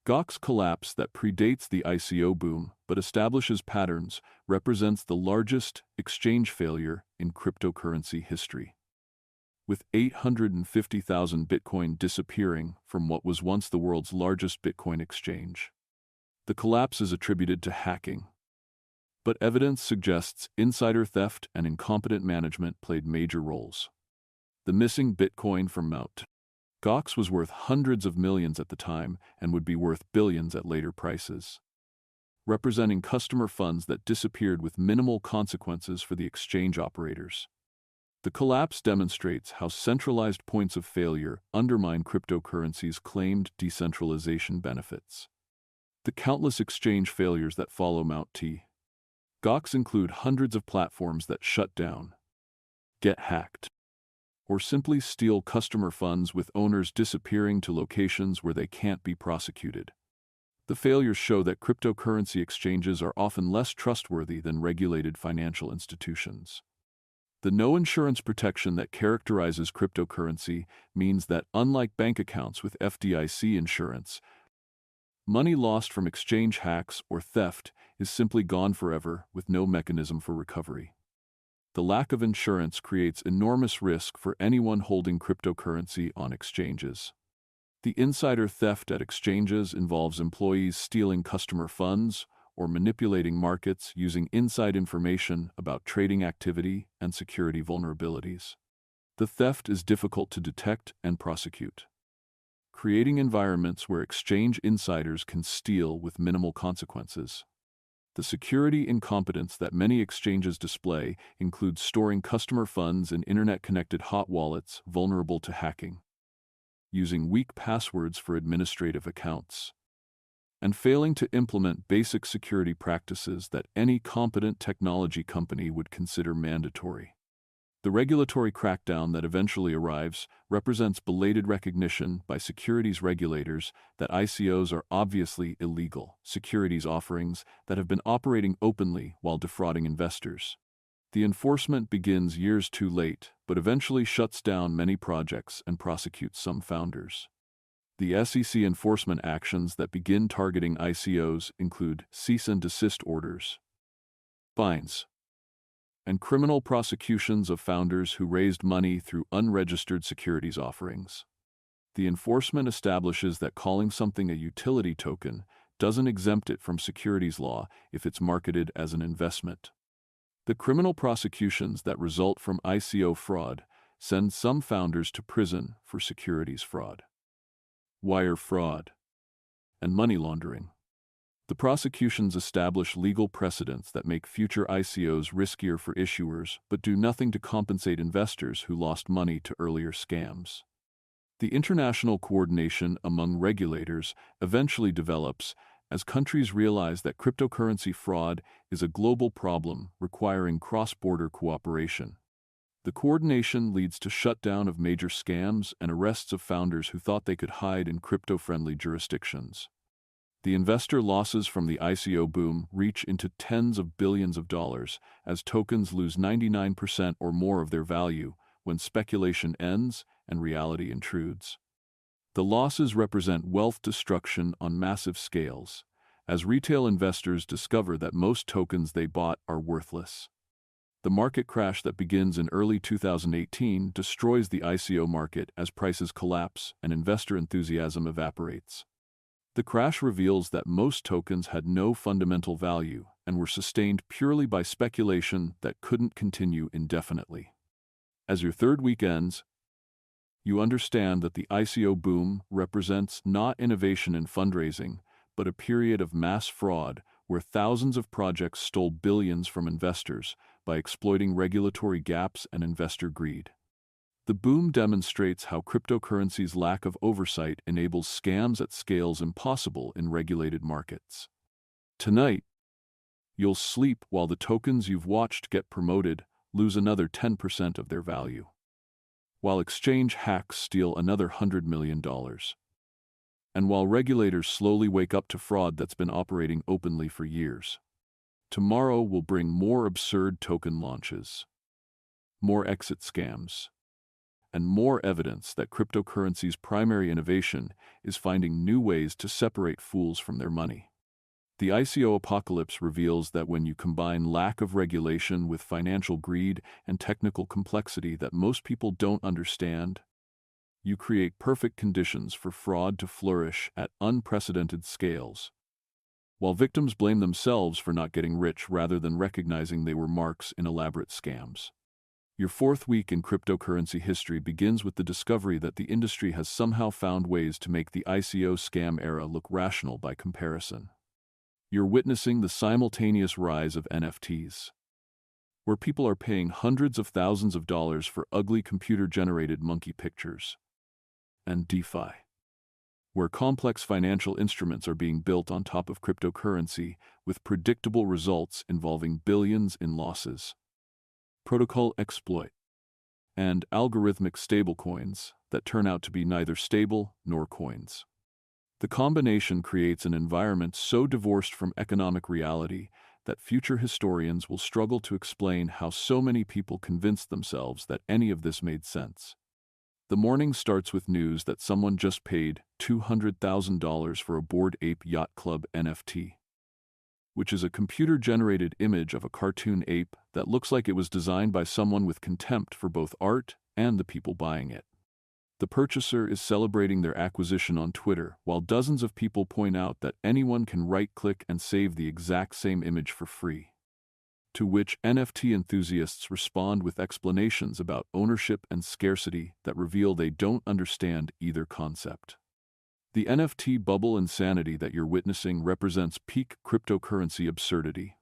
Gox collapse that predates the ICO boom but establishes patterns represents the largest exchange failure in cryptocurrency history. With 850,000 Bitcoin disappearing from what was once the world's largest Bitcoin exchange. The collapse is attributed to hacking, but evidence suggests insider theft and incompetent management played major roles. The missing Bitcoin from Mt. Gox was worth hundreds of millions at the time and would be worth billions at later prices, representing customer funds that disappeared with minimal consequences for the exchange operators. The collapse demonstrates how centralized points of failure undermine cryptocurrency's claimed decentralization benefits. The countless exchange failures that follow Mt. Gox include hundreds of platforms that shut down, get hacked, or simply steal customer funds with owners disappearing to locations where they can't be prosecuted. The failures show that cryptocurrency exchanges are often less trustworthy than regulated financial institutions. The no insurance protection that characterizes cryptocurrency means that, unlike bank accounts with FDIC insurance, money lost from exchange hacks or theft is simply gone forever with no mechanism for recovery. The lack of insurance creates enormous risk for anyone holding cryptocurrency on exchanges. The insider theft at exchanges involves employees stealing customer funds or manipulating markets using inside information about trading activity and security vulnerabilities. The theft is difficult to detect and prosecute, creating environments where exchange insiders can steal with minimal consequences. The security incompetence that many exchanges display includes storing customer funds in internet-connected hot wallets vulnerable to hacking, using weak passwords for administrative accounts, and failing to implement basic security practices that any competent technology company would consider mandatory. The regulatory crackdown that eventually arrives represents belated recognition by securities regulators that ICOs are obviously illegal securities offerings that have been operating openly while defrauding investors. The enforcement begins years too late, but eventually shuts down many projects and prosecutes some founders. The SEC enforcement actions that begin targeting ICOs include cease and desist orders, fines, and criminal prosecutions of founders who raised money through unregistered securities offerings. The enforcement establishes that calling something a utility token doesn't exempt it from securities law if it's marketed as an investment. The criminal prosecutions that result from ICO fraud send some founders to prison for securities fraud, wire fraud, and money laundering. The prosecutions establish legal precedents that make future ICOs riskier for issuers but do nothing to compensate investors who lost money to earlier scams. The international coordination among regulators eventually develops as countries realize that cryptocurrency fraud is a global problem requiring cross-border cooperation. The coordination leads to shutdown of major scams and arrests of founders who thought they could hide in crypto-friendly jurisdictions. The investor losses from the ICO boom reach into tens of billions of dollars as tokens lose 99% or more of their value when speculation ends and reality intrudes. The losses represent wealth destruction on massive scales, as retail investors discover that most tokens they bought are worthless. The market crash that begins in early 2018 destroys the ICO market as prices collapse and investor enthusiasm evaporates. The crash reveals that most tokens had no fundamental value and were sustained purely by speculation that couldn't continue indefinitely. As your third week ends, you understand that the ICO boom represents not innovation in fundraising, but a period of mass fraud where thousands of projects stole billions from investors by exploiting regulatory gaps and investor greed. The boom demonstrates how cryptocurrency's lack of oversight enables scams at scales impossible in regulated markets. Tonight, you'll sleep while the tokens you've watched get promoted lose another 10% of their value, while exchange hacks steal another $100 million. And while regulators slowly wake up to fraud that's been operating openly for years. Tomorrow will bring more absurd token launches, more exit scams, and more evidence that cryptocurrency's primary innovation is finding new ways to separate fools from their money. The ICO apocalypse reveals that when you combine lack of regulation with financial greed and technical complexity that most people don't understand, you create perfect conditions for fraud to flourish at unprecedented scales. While victims blame themselves for not getting rich rather than recognizing they were marks in elaborate scams. Your fourth week in cryptocurrency history begins with the discovery that the industry has somehow found ways to make the ICO scam era look rational by comparison. You're witnessing the simultaneous rise of NFTs, where people are paying hundreds of thousands of dollars for ugly computer-generated monkey pictures, and DeFi, where complex financial instruments are being built on top of cryptocurrency with predictable results involving billions in losses. Protocol exploit, and algorithmic stablecoins that turn out to be neither stable nor coins. The combination creates an environment so divorced from economic reality that future historians will struggle to explain how so many people convinced themselves that any of this made sense. The morning starts with news that someone just paid $200,000 for a Bored Ape Yacht Club NFT, which is a computer-generated image of a cartoon ape that looks like it was designed by someone with contempt for both art and the people buying it. The purchaser is celebrating their acquisition on Twitter, while dozens of people point out that anyone can right-click and save the exact same image for free. To which NFT enthusiasts respond with explanations about ownership and scarcity that reveal they don't understand either concept. The NFT bubble insanity that you're witnessing represents peak cryptocurrency absurdity,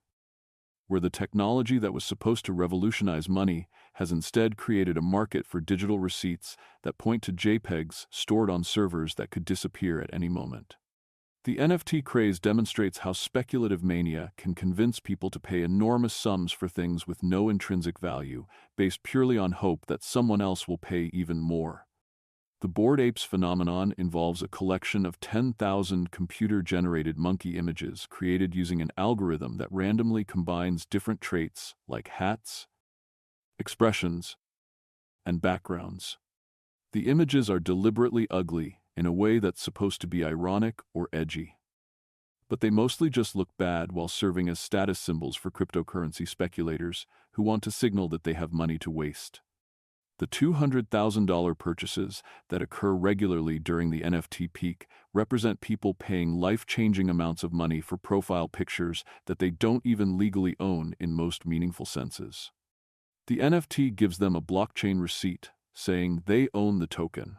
where the technology that was supposed to revolutionize money has instead created a market for digital receipts that point to JPEGs stored on servers that could disappear at any moment. The NFT craze demonstrates how speculative mania can convince people to pay enormous sums for things with no intrinsic value, based purely on hope that someone else will pay even more. The Bored Apes phenomenon involves a collection of 10,000 computer-generated monkey images created using an algorithm that randomly combines different traits like hats, expressions, and backgrounds. The images are deliberately ugly in a way that's supposed to be ironic or edgy, but they mostly just look bad while serving as status symbols for cryptocurrency speculators who want to signal that they have money to waste. The $200,000 purchases that occur regularly during the NFT peak represent people paying life-changing amounts of money for profile pictures that they don't even legally own in most meaningful senses. The NFT gives them a blockchain receipt saying they own the token,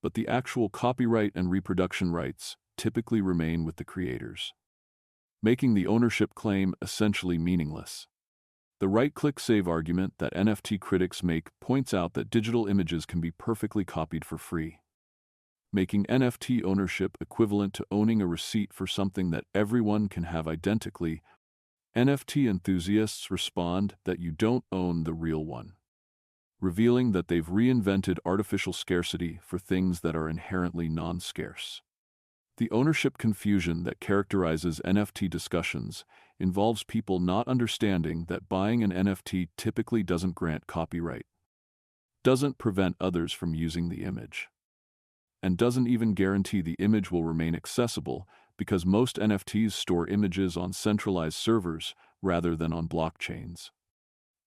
but the actual copyright and reproduction rights typically remain with the creators, making the ownership claim essentially meaningless. The right-click save argument that NFT critics make points out that digital images can be perfectly copied for free, making NFT ownership equivalent to owning a receipt for something that everyone can have identically. NFT enthusiasts respond that you don't own the real one. revealing that they've reinvented artificial scarcity for things that are inherently non-scarce. The ownership confusion that characterizes NFT discussions involves people not understanding that buying an NFT typically doesn't grant copyright, doesn't prevent others from using the image, and doesn't even guarantee the image will remain accessible because most NFTs store images on centralized servers rather than on blockchains.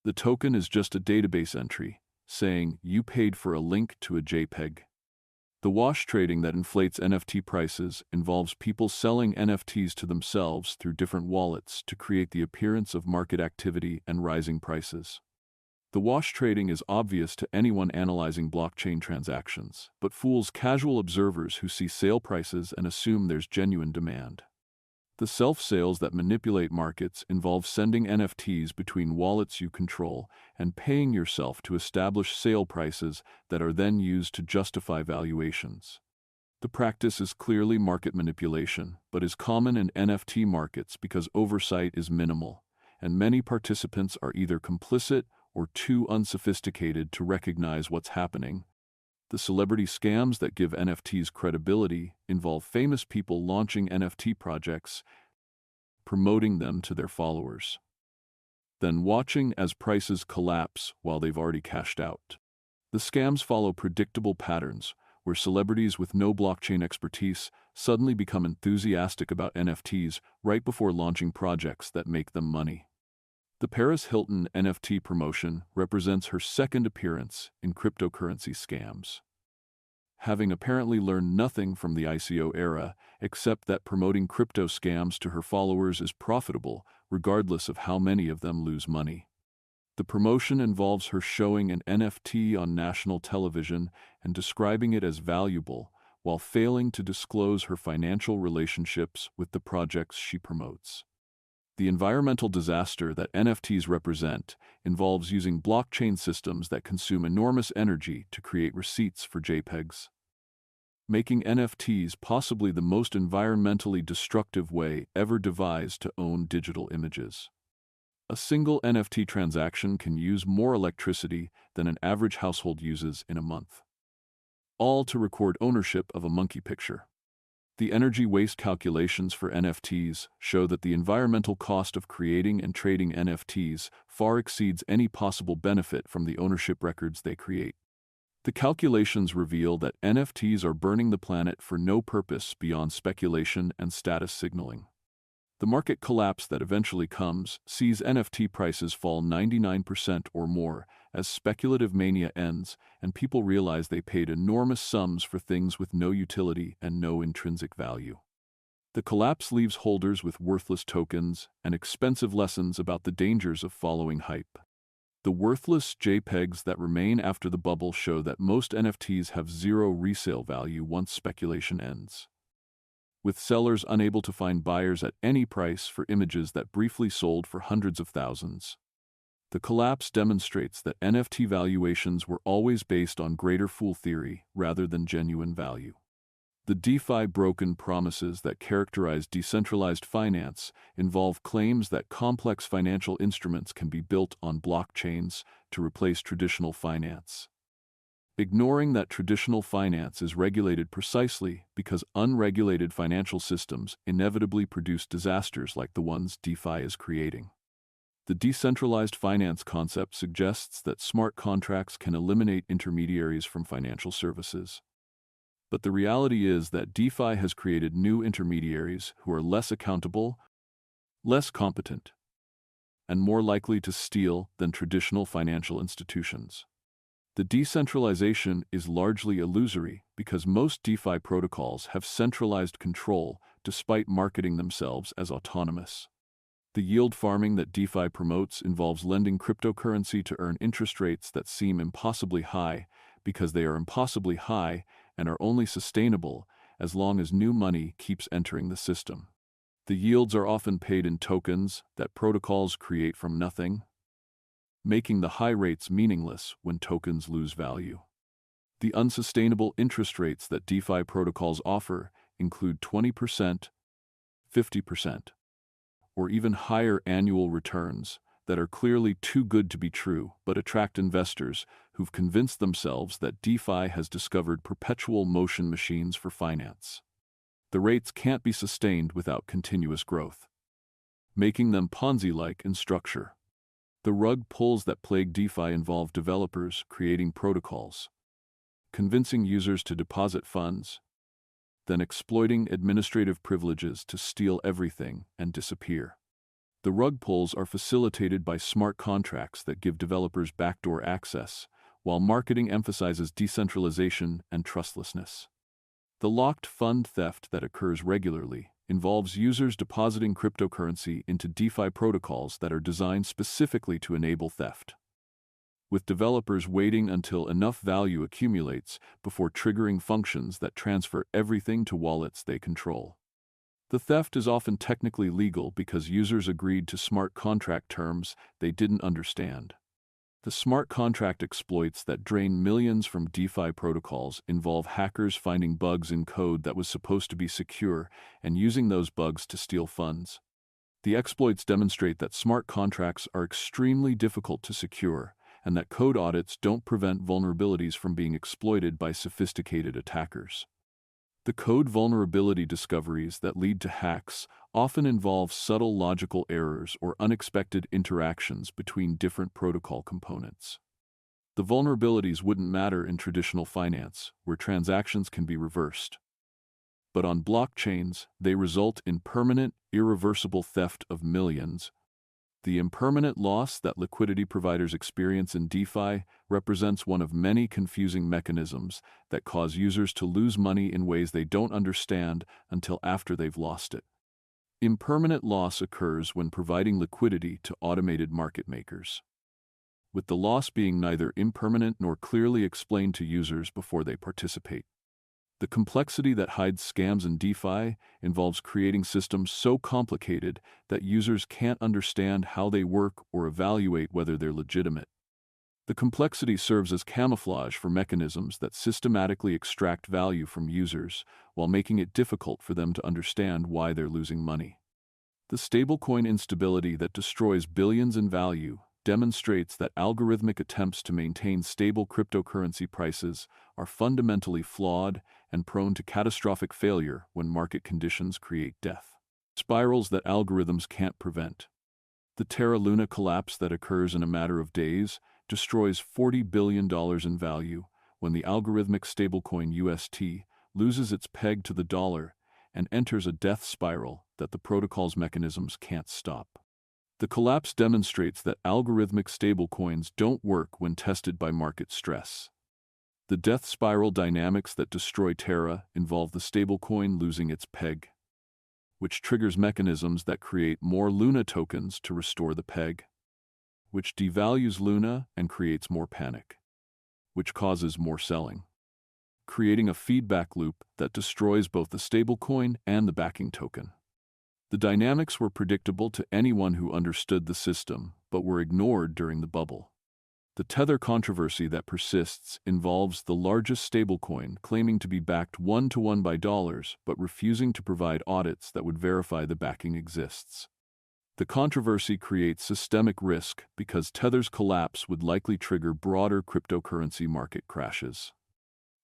The token is just a database entry, saying you paid for a link to a JPEG. The wash trading that inflates NFT prices involves people selling NFTs to themselves through different wallets to create the appearance of market activity and rising prices. The wash trading is obvious to anyone analyzing blockchain transactions, but fools casual observers who see sale prices and assume there's genuine demand. The self-sales that manipulate markets involve sending NFTs between wallets you control and paying yourself to establish sale prices that are then used to justify valuations. The practice is clearly market manipulation, but is common in NFT markets because oversight is minimal, and many participants are either complicit or too unsophisticated to recognize what's happening. The celebrity scams that give NFTs credibility involve famous people launching NFT projects, promoting them to their followers, then watching as prices collapse while they've already cashed out. The scams follow predictable patterns, where celebrities with no blockchain expertise suddenly become enthusiastic about NFTs right before launching projects that make them money. The Paris Hilton NFT promotion represents her second appearance in cryptocurrency scams. Having apparently learned nothing from the ICO era, except that promoting crypto scams to her followers is profitable, regardless of how many of them lose money. The promotion involves her showing an NFT on national television and describing it as valuable, while failing to disclose her financial relationships with the projects she promotes. The environmental disaster that NFTs represent involves using blockchain systems that consume enormous energy to create receipts for JPEGs, making NFTs possibly the most environmentally destructive way ever devised to own digital images. A single NFT transaction can use more electricity than an average household uses in a month, all to record ownership of a monkey picture. The energy waste calculations for NFTs show that the environmental cost of creating and trading NFTs far exceeds any possible benefit from the ownership records they create. The calculations reveal that NFTs are burning the planet for no purpose beyond speculation and status signaling. The market collapse that eventually comes sees NFT prices fall 99% or more as speculative mania ends and people realize they paid enormous sums for things with no utility and no intrinsic value. The collapse leaves holders with worthless tokens and expensive lessons about the dangers of following hype. The worthless JPEGs that remain after the bubble show that most NFTs have zero resale value once speculation ends, with sellers unable to find buyers at any price for images that briefly sold for hundreds of thousands. The collapse demonstrates that NFT valuations were always based on greater fool theory rather than genuine value. The DeFi broken promises that characterize decentralized finance involve claims that complex financial instruments can be built on blockchains to replace traditional finance, ignoring that traditional finance is regulated precisely because unregulated financial systems inevitably produce disasters like the ones DeFi is creating. The decentralized finance concept suggests that smart contracts can eliminate intermediaries from financial services. But the reality is that DeFi has created new intermediaries who are less accountable, less competent, and more likely to steal than traditional financial institutions. The decentralization is largely illusory because most DeFi protocols have centralized control despite marketing themselves as autonomous. The yield farming that DeFi promotes involves lending cryptocurrency to earn interest rates that seem impossibly high because they are impossibly high and are only sustainable as long as new money keeps entering the system. The yields are often paid in tokens that protocols create from nothing, making the high rates meaningless when tokens lose value. The unsustainable interest rates that DeFi protocols offer include 20%, 50%, or even higher annual returns that are clearly too good to be true, but attract investors who've convinced themselves that DeFi has discovered perpetual motion machines for finance. The rates can't be sustained without continuous growth, making them Ponzi-like in structure. The rug pulls that plague DeFi involve developers creating protocols, convincing users to deposit funds, then exploiting administrative privileges to steal everything and disappear. The rug pulls are facilitated by smart contracts that give developers backdoor access, while marketing emphasizes decentralization and trustlessness. The locked fund theft that occurs regularly involves users depositing cryptocurrency into DeFi protocols that are designed specifically to enable theft, with developers waiting until enough value accumulates before triggering functions that transfer everything to wallets they control. The theft is often technically legal because users agreed to smart contract terms they didn't understand. The smart contract exploits that drain millions from DeFi protocols involve hackers finding bugs in code that was supposed to be secure and using those bugs to steal funds. The exploits demonstrate that smart contracts are extremely difficult to secure, and that code audits don't prevent vulnerabilities from being exploited by sophisticated attackers. The code vulnerability discoveries that lead to hacks often involve subtle logical errors or unexpected interactions between different protocol components. The vulnerabilities wouldn't matter in traditional finance, where transactions can be reversed. But on blockchains, they result in permanent, irreversible theft of millions. The impermanent loss that liquidity providers experience in DeFi represents one of many confusing mechanisms that cause users to lose money in ways they don't understand until after they've lost it. Impermanent loss occurs when providing liquidity to automated market makers, with the loss being neither impermanent nor clearly explained to users before they participate. The complexity that hides scams in DeFi involves creating systems so complicated that users can't understand how they work or evaluate whether they're legitimate. The complexity serves as camouflage for mechanisms that systematically extract value from users while making it difficult for them to understand why they're losing money. The stablecoin instability that destroys billions in value demonstrates that algorithmic attempts to maintain stable cryptocurrency prices are fundamentally flawed and prone to catastrophic failure when market conditions create death spirals that algorithms can't prevent. The Terra Luna collapse that occurs in a matter of days destroys $40 billion in value when the algorithmic stablecoin UST loses its peg to the dollar and enters a death spiral that the protocol's mechanisms can't stop. The collapse demonstrates that algorithmic stablecoins don't work when tested by market stress. The death spiral dynamics that destroy Terra involve the stablecoin losing its peg, which triggers mechanisms that create more Luna tokens to restore the peg, which devalues Luna and creates more panic, which causes more selling, creating a feedback loop that destroys both the stablecoin and the backing token. The dynamics were predictable to anyone who understood the system, but were ignored during the bubble. The Tether controversy that persists involves the largest stablecoin claiming to be backed one-to-one by dollars, but refusing to provide audits that would verify the backing exists. The controversy creates systemic risk because Tether's collapse would likely trigger broader cryptocurrency market crashes.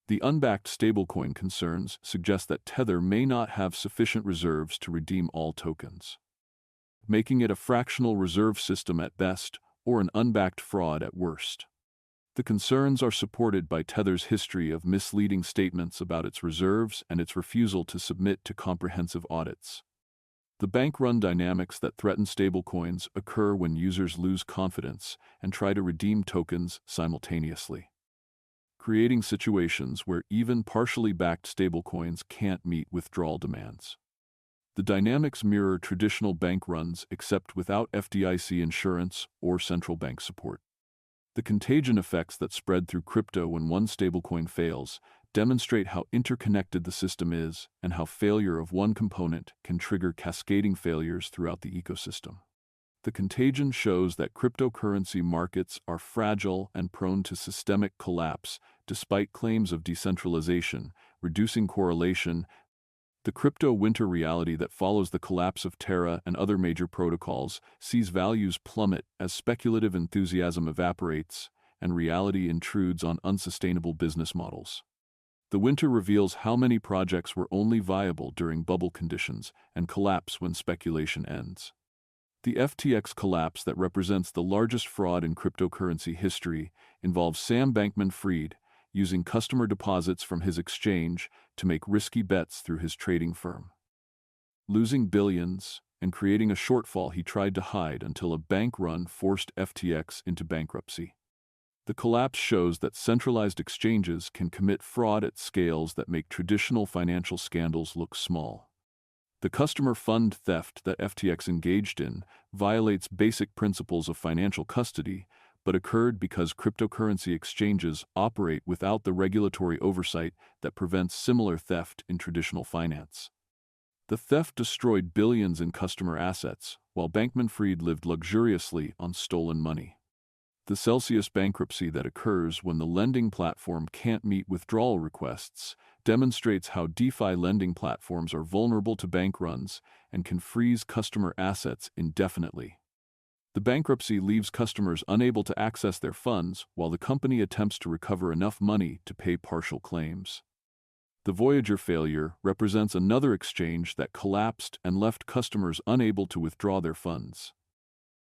The unbacked stablecoin concerns suggest that Tether may not have sufficient reserves to redeem all tokens, making it a fractional reserve system at best or an unbacked fraud at worst. The concerns are supported by Tether's history of misleading statements about its reserves and its refusal to submit to comprehensive audits. The bank-run dynamics that threaten stablecoins occur when users lose confidence and try to redeem tokens simultaneously, creating situations where even partially backed stablecoins can't meet withdrawal demands. The dynamics mirror traditional bank runs except without FDIC insurance or central bank support. The contagion effects that spread through crypto when one stablecoin fails demonstrate how interconnected the system is and how failure of one component can trigger cascading failures throughout the ecosystem. The contagion shows that cryptocurrency markets are fragile and prone to systemic collapse despite claims of decentralization, reducing correlation The crypto winter reality that follows the collapse of Terra and other major protocols sees values plummet as speculative enthusiasm evaporates and reality intrudes on unsustainable business models. The winter reveals how many projects were only viable during bubble conditions and collapse when speculation ends. The FTX collapse that represents the largest fraud in cryptocurrency history involves Sam Bankman-Fried using customer deposits from his exchange to make risky bets through his trading firm. Losing billions and creating a shortfall he tried to hide until a bank run forced FTX into bankruptcy. The collapse shows that centralized exchanges can commit fraud at scales that make traditional financial scandals look small. The customer fund theft that FTX engaged in violates basic principles of financial custody, but occurred because cryptocurrency exchanges operate without the regulatory oversight that prevents similar theft in traditional finance. The theft destroyed billions in customer assets, while Bankman-Fried lived luxuriously on stolen money. The Celsius bankruptcy that occurs when the lending platform can't meet withdrawal requests demonstrates how DeFi lending platforms are vulnerable to bank runs and can freeze customer assets indefinitely. The bankruptcy leaves customers unable to access their funds while the company attempts to recover enough money to pay partial claims. The Voyager failure represents another exchange that collapsed and left customers unable to withdraw their funds,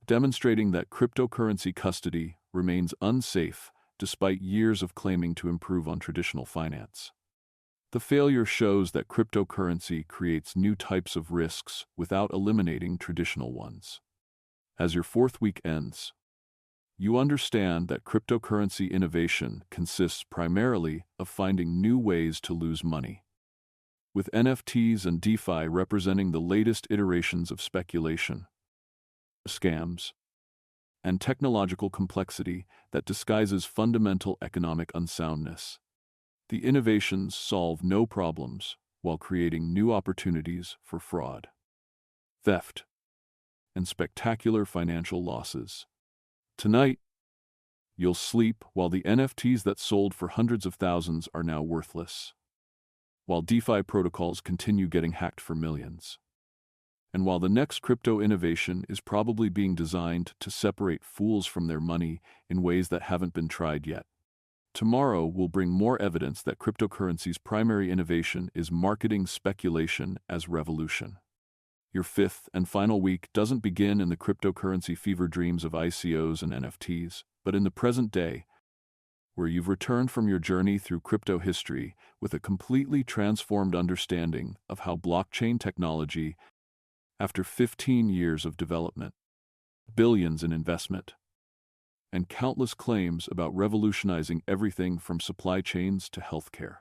demonstrating that cryptocurrency custody remains unsafe despite years of claiming to improve on traditional finance. The failure shows that cryptocurrency creates new types of risks without eliminating traditional ones. As your fourth week ends, you understand that cryptocurrency innovation consists primarily of finding new ways to lose money. With NFTs and DeFi representing the latest iterations of speculation, scams, and technological complexity that disguises fundamental economic unsoundness. The innovations solve no problems while creating new opportunities for fraud, theft, and spectacular financial losses. Tonight, you'll sleep while the NFTs that sold for hundreds of thousands are now worthless, while DeFi protocols continue getting hacked for millions, and while the next crypto innovation is probably being designed to separate fools from their money in ways that haven't been tried yet. Tomorrow will bring more evidence that cryptocurrency's primary innovation is marketing speculation as revolution. Your fifth and final week doesn't begin in the cryptocurrency fever dreams of ICOs and NFTs, but in the present day, where you've returned from your journey through crypto history with a completely transformed understanding of how blockchain technology, after 15 years of development, billions in investment, and countless claims about revolutionizing everything from supply chains to healthcare,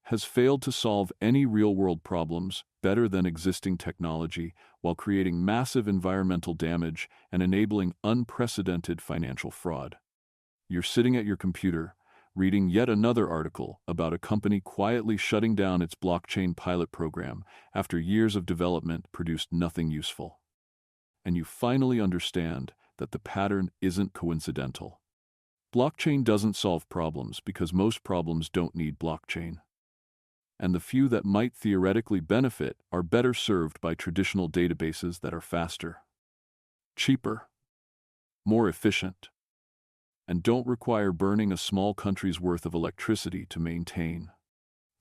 has failed to solve any real-world problems better than existing technology while creating massive environmental damage and enabling unprecedented financial fraud. You're sitting at your computer, reading yet another article about a company quietly shutting down its blockchain pilot program after years of development produced nothing useful. And you finally understand that the pattern isn't coincidental. Blockchain doesn't solve problems because most problems don't need blockchain. And the few that might theoretically benefit are better served by traditional databases that are faster, cheaper, more efficient, and don't require burning a small country's worth of electricity to maintain.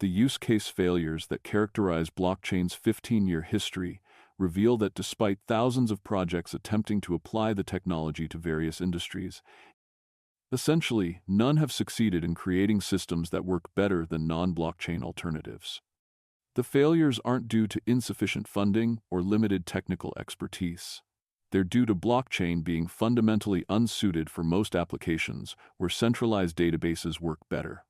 The use case failures that characterize blockchain's 15-year history reveal that despite thousands of projects attempting to apply the technology to various industries, essentially, none have succeeded in creating systems that work better than non-blockchain alternatives. The failures aren't due to insufficient funding or limited technical expertise. They're due to blockchain being fundamentally unsuited for most applications where centralized databases work better.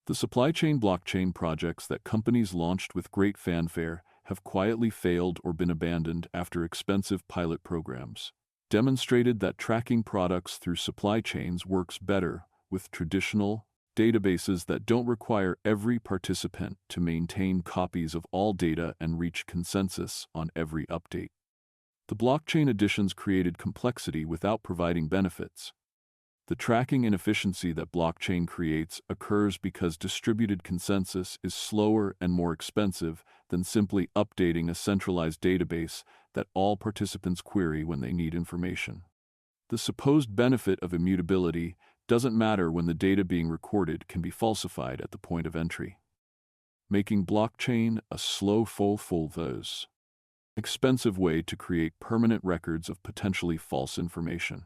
The supply chain blockchain projects that companies launched with great fanfare have quietly failed or been abandoned after expensive pilot programs, demonstrated that tracking products through supply chains works better with traditional databases that don't require every participant to maintain copies of all data and reach consensus on every update. The blockchain additions created complexity without providing benefits. The tracking inefficiency that blockchain creates occurs because distributed consensus is slower and more expensive than simply updating a centralized database that all participants query when they need information. The supposed benefit of immutability doesn't matter when the data being recorded can be falsified at the point of entry, making blockchain a slow, expensive way to create permanent records of potentially false information.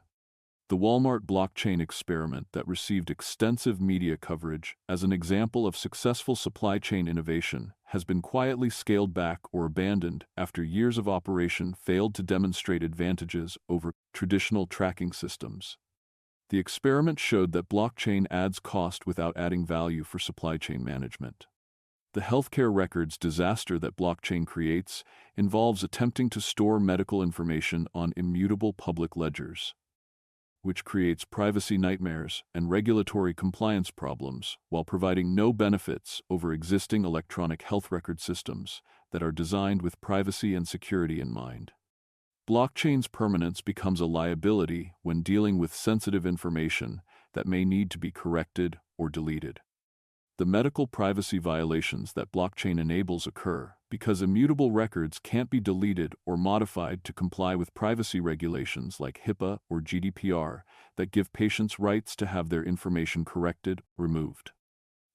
The Walmart blockchain experiment that received extensive media coverage as an example of successful supply chain innovation has been quietly scaled back or abandoned after years of operation failed to demonstrate advantages over traditional tracking systems. The experiment showed that blockchain adds cost without adding value for supply chain management. The healthcare records disaster that blockchain creates involves attempting to store medical information on immutable public ledgers, which creates privacy nightmares and regulatory compliance problems while providing no benefits over existing electronic health record systems that are designed with privacy and security in mind. Blockchain's permanence becomes a liability when dealing with sensitive information that may need to be corrected or deleted. The medical privacy violations that blockchain enables occur because immutable records can't be deleted or modified to comply with privacy regulations like HIPAA or GDPR that give patients rights to have their information corrected or removed.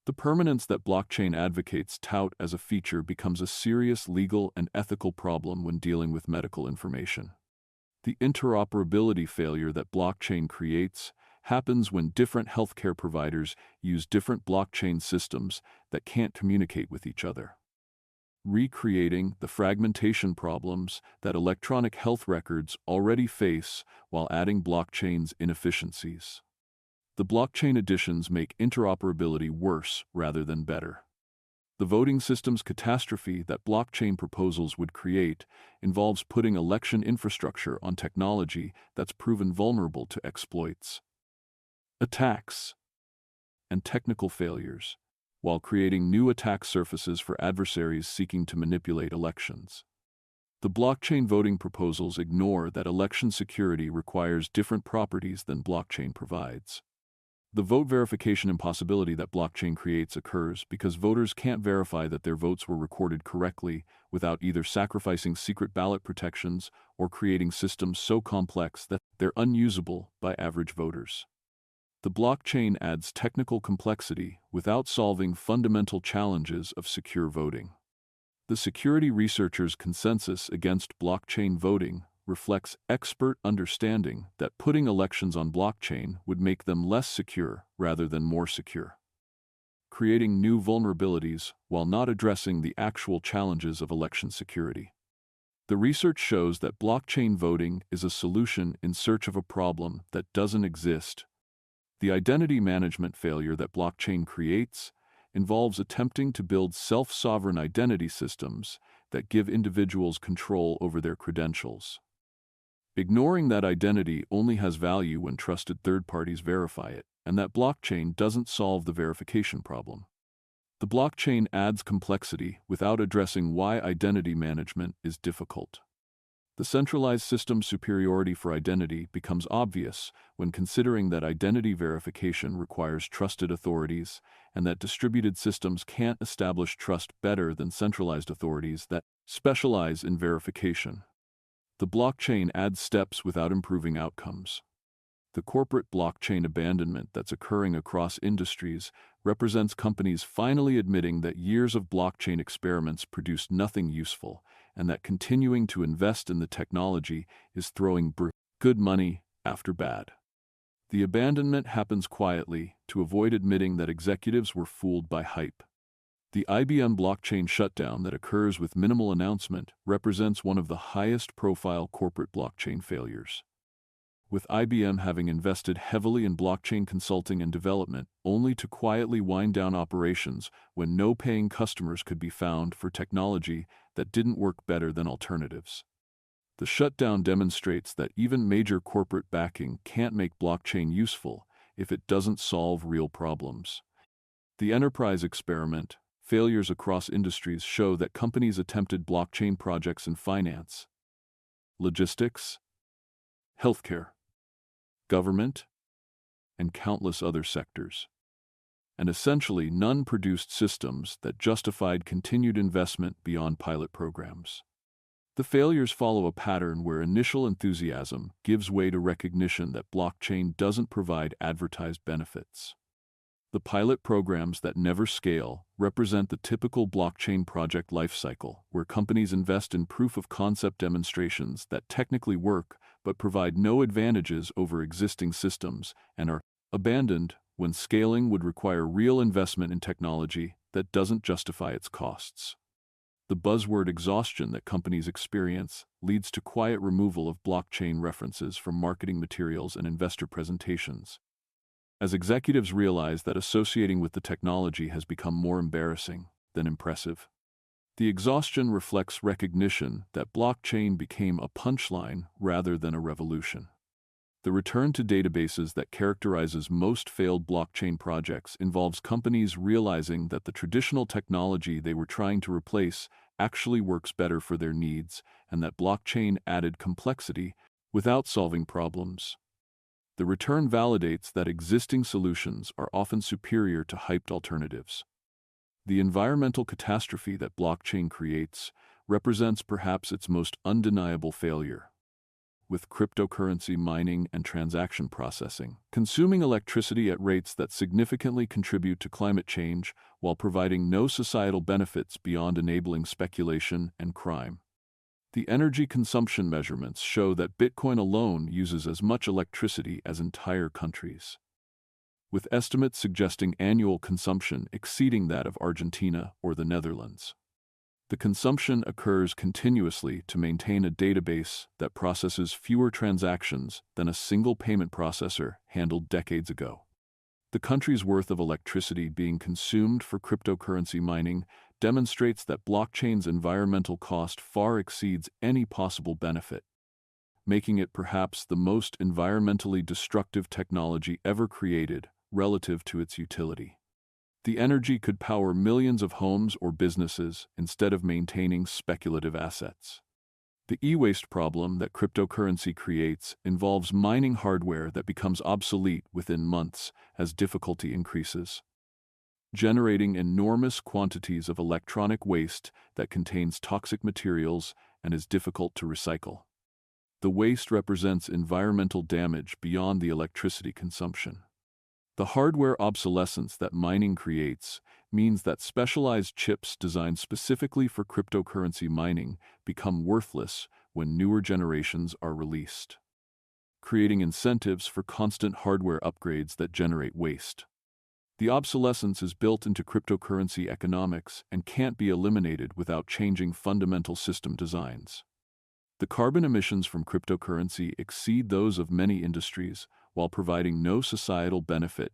The permanence that blockchain advocates tout as a feature becomes a serious legal and ethical problem when dealing with medical information. The interoperability failure that blockchain creates happens when different healthcare providers use different blockchain systems that can't communicate with each other, recreating the fragmentation problems that electronic health records already face while adding blockchain's inefficiencies. The blockchain additions make interoperability worse rather than better. The voting system's catastrophe that blockchain proposals would create involves putting election infrastructure on technology that's proven vulnerable to exploits, attacks, and technical failures, while creating new attack surfaces for adversaries seeking to manipulate elections. The blockchain voting proposals ignore that election security requires different properties than blockchain provides. The vote verification impossibility that blockchain creates occurs because voters can't verify that their votes were recorded correctly without either sacrificing secret ballot protections or creating systems so complex that they're unusable by average voters. The blockchain adds technical complexity without solving fundamental challenges of secure voting. The security researchers' consensus against blockchain voting reflects expert understanding that putting elections on blockchain would make them less secure rather than more secure, creating new vulnerabilities while not addressing the actual challenges of election security. The research shows that blockchain voting is a solution in search of a problem that doesn't exist. The identity management failure that blockchain creates involves attempting to build self-sovereign identity systems that give individuals control over their credentials, ignoring that identity only has value when trusted third parties verify it, and that blockchain doesn't solve the verification problem. The blockchain adds complexity without addressing why identity management is difficult. The centralized system's superiority for identity becomes obvious when considering that identity verification requires trusted authorities and that distributed systems can't establish trust better than centralized authorities that specialize in verification. The blockchain adds steps without improving outcomes. The corporate blockchain abandonment that's occurring across industries represents companies finally admitting that years of blockchain experiments produced nothing useful, and that continuing to invest in the technology is throwing good money after bad. The abandonment happens quietly to avoid admitting that executives were fooled by hype. The IBM blockchain shutdown that occurs with minimal announcement represents one of the highest-profile corporate blockchain failures, with IBM having invested heavily in blockchain consulting and development only to quietly wind down operations when no paying customers could be found for technology that didn't work better than alternatives. The shutdown demonstrates that even major corporate backing can't make blockchain useful if it doesn't solve real problems. The enterprise experiment, failures across industries show that companies attempted blockchain projects in finance, logistics, healthcare, government, and countless other sectors. And essentially, none produced systems that justified continued investment beyond pilot programs. The failures follow a pattern where initial enthusiasm gives way to recognition that blockchain doesn't provide advertised benefits. The pilot programs that never scale represent the typical blockchain project lifecycle, where companies invest in proof-of-concept demonstrations that technically work but provide no advantages over existing systems and are abandoned when scaling would require real investment in technology that doesn't justify its costs. The buzzword exhaustion that companies experience leads to quiet removal of blockchain references from marketing materials and investor presentations. As executives realize that associating with the technology has become more embarrassing than impressive, the exhaustion reflects recognition that blockchain became a punchline rather than a revolution. The return to databases that characterizes most failed blockchain projects involves companies realizing that the traditional technology they were trying to replace actually works better for their needs, and that blockchain added complexity without solving problems. The return validates that existing solutions are often superior to hyped alternatives. The environmental catastrophe that blockchain creates represents perhaps its most undeniable failure. With cryptocurrency mining and transaction processing, consuming electricity at rates that significantly contribute to climate change while providing no societal benefits beyond enabling speculation and crime. The energy consumption measurements show that Bitcoin alone uses as much electricity as entire countries, with estimates suggesting annual consumption exceeding that of Argentina or the Netherlands. The consumption occurs continuously to maintain a database that processes fewer transactions than a single payment processor handled decades ago. The country's worth of electricity being consumed for cryptocurrency mining demonstrates that blockchain's environmental cost far exceeds any possible benefit, making it perhaps the most environmentally destructive technology ever created relative to its utility. The energy could power millions of homes or businesses instead of maintaining speculative assets. The e-waste problem that cryptocurrency creates involves mining hardware that becomes obsolete within months as difficulty increases, generating enormous quantities of electronic waste that contains toxic materials and is difficult to recycle. The waste represents environmental damage beyond the electricity consumption. The hardware obsolescence that mining creates means that specialized chips designed specifically for cryptocurrency mining become worthless when newer generations are released, creating incentives for constant hardware upgrades that generate waste. The obsolescence is built into cryptocurrency economics and can't be eliminated without changing fundamental system designs. The carbon emissions from cryptocurrency exceed those of many industries, while providing no societal benefit,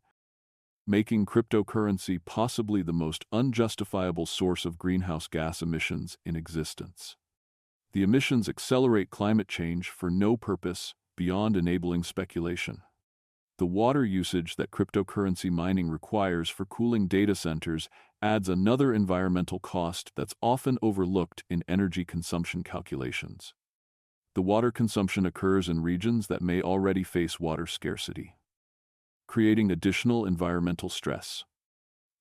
making cryptocurrency possibly the most unjustifiable source of greenhouse gas emissions in existence. The emissions accelerate climate change for no purpose beyond enabling speculation. The water usage that cryptocurrency mining requires for cooling data centers adds another environmental cost that's often overlooked in energy consumption calculations. The water consumption occurs in regions that may already face water scarcity, creating additional environmental stress.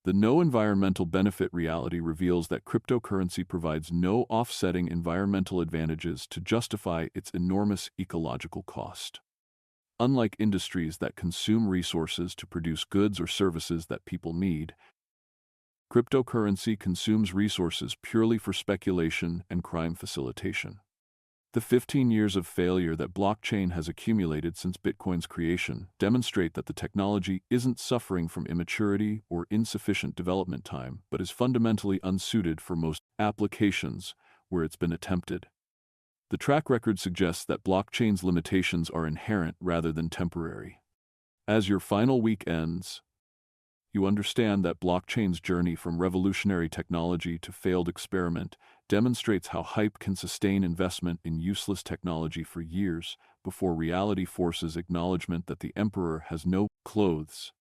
The no environmental benefit reality reveals that cryptocurrency provides no offsetting environmental advantages to justify its enormous ecological cost. Unlike industries that consume resources to produce goods or services that people need, cryptocurrency consumes resources purely for speculation and crime facilitation. The 15 years of failure that blockchain has accumulated since Bitcoin's creation demonstrate that the technology isn't suffering from immaturity or insufficient development time, but is fundamentally unsuited for most applications where it's been attempted. The track record suggests that blockchain's limitations are inherent rather than temporary. As your final week ends, you understand that blockchain's journey from revolutionary technology to failed experiment demonstrates how hype can sustain investment in useless technology for years before reality forces acknowledgement that the emperor has no clothes.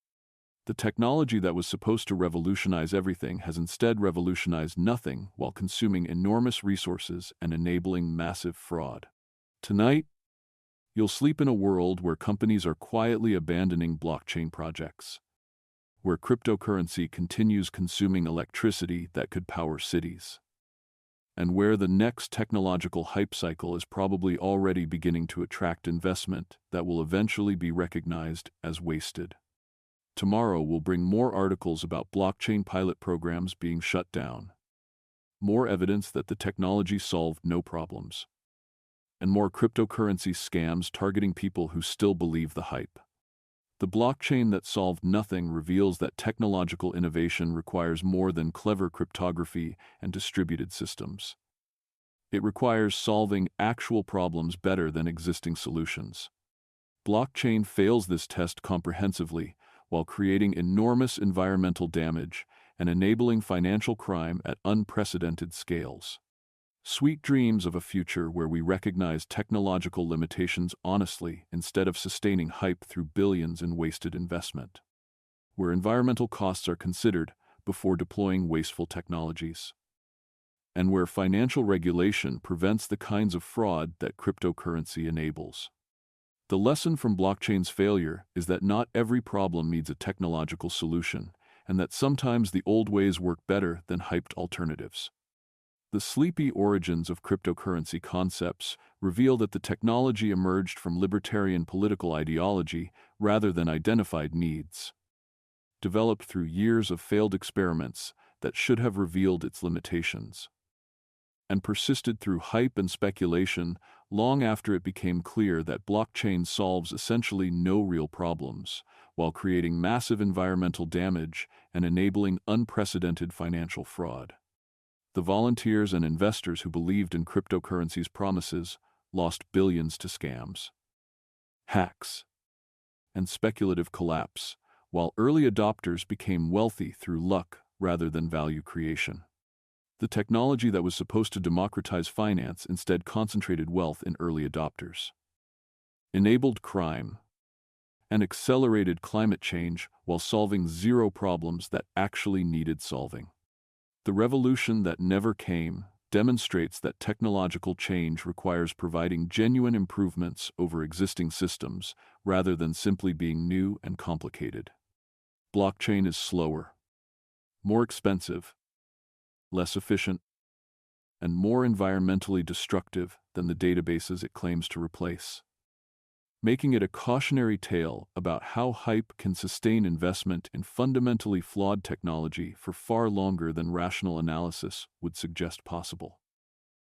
The technology that was supposed to revolutionize everything has instead revolutionized nothing while consuming enormous resources and enabling massive fraud. Tonight, you'll You'll sleep in a world where companies are quietly abandoning blockchain projects, where cryptocurrency continues consuming electricity that could power cities, and where the next technological hype cycle is probably already beginning to attract investment that will eventually be recognized as wasted. Tomorrow will bring more articles about blockchain pilot programs being shut down, more evidence that the technology solved no problems, and more cryptocurrency scams targeting people who still believe the hype. The blockchain that solved nothing reveals that technological innovation requires more than clever cryptography and distributed systems. It requires solving actual problems better than existing solutions. Blockchain fails this test comprehensively while creating enormous environmental damage and enabling financial crime at unprecedented scales. Sweet dreams of a future where we recognize technological limitations honestly instead of sustaining hype through billions in wasted investment. Where environmental costs are considered before deploying wasteful technologies. And where financial regulation prevents the kinds of fraud that cryptocurrency enables. The lesson from blockchain's failure is that not every problem needs a technological solution, and that sometimes the old ways work better than hyped alternatives. The sleepy origins of cryptocurrency concepts reveal that the technology emerged from libertarian political ideology rather than identified needs. Developed through years of failed experiments that should have revealed its limitations. And persisted through hype and speculation long after it became clear that blockchain solves essentially no real problems, while creating massive environmental damage and enabling unprecedented financial fraud. The volunteers and investors who believed in cryptocurrency's promises lost billions to scams, hacks, and speculative collapse, while early adopters became wealthy through luck rather than value creation. The technology that was supposed to democratize finance instead concentrated wealth in early adopters, enabled crime, and accelerated climate change while solving zero problems that actually needed solving. The revolution that never came demonstrates that technological change requires providing genuine improvements over existing systems rather than simply being new and complicated. Blockchain is slower, more expensive, less efficient, and more environmentally destructive than the databases it claims to replace, making it a cautionary tale about how hype can sustain investment in fundamentally flawed technology for far longer than rational analysis would suggest possible.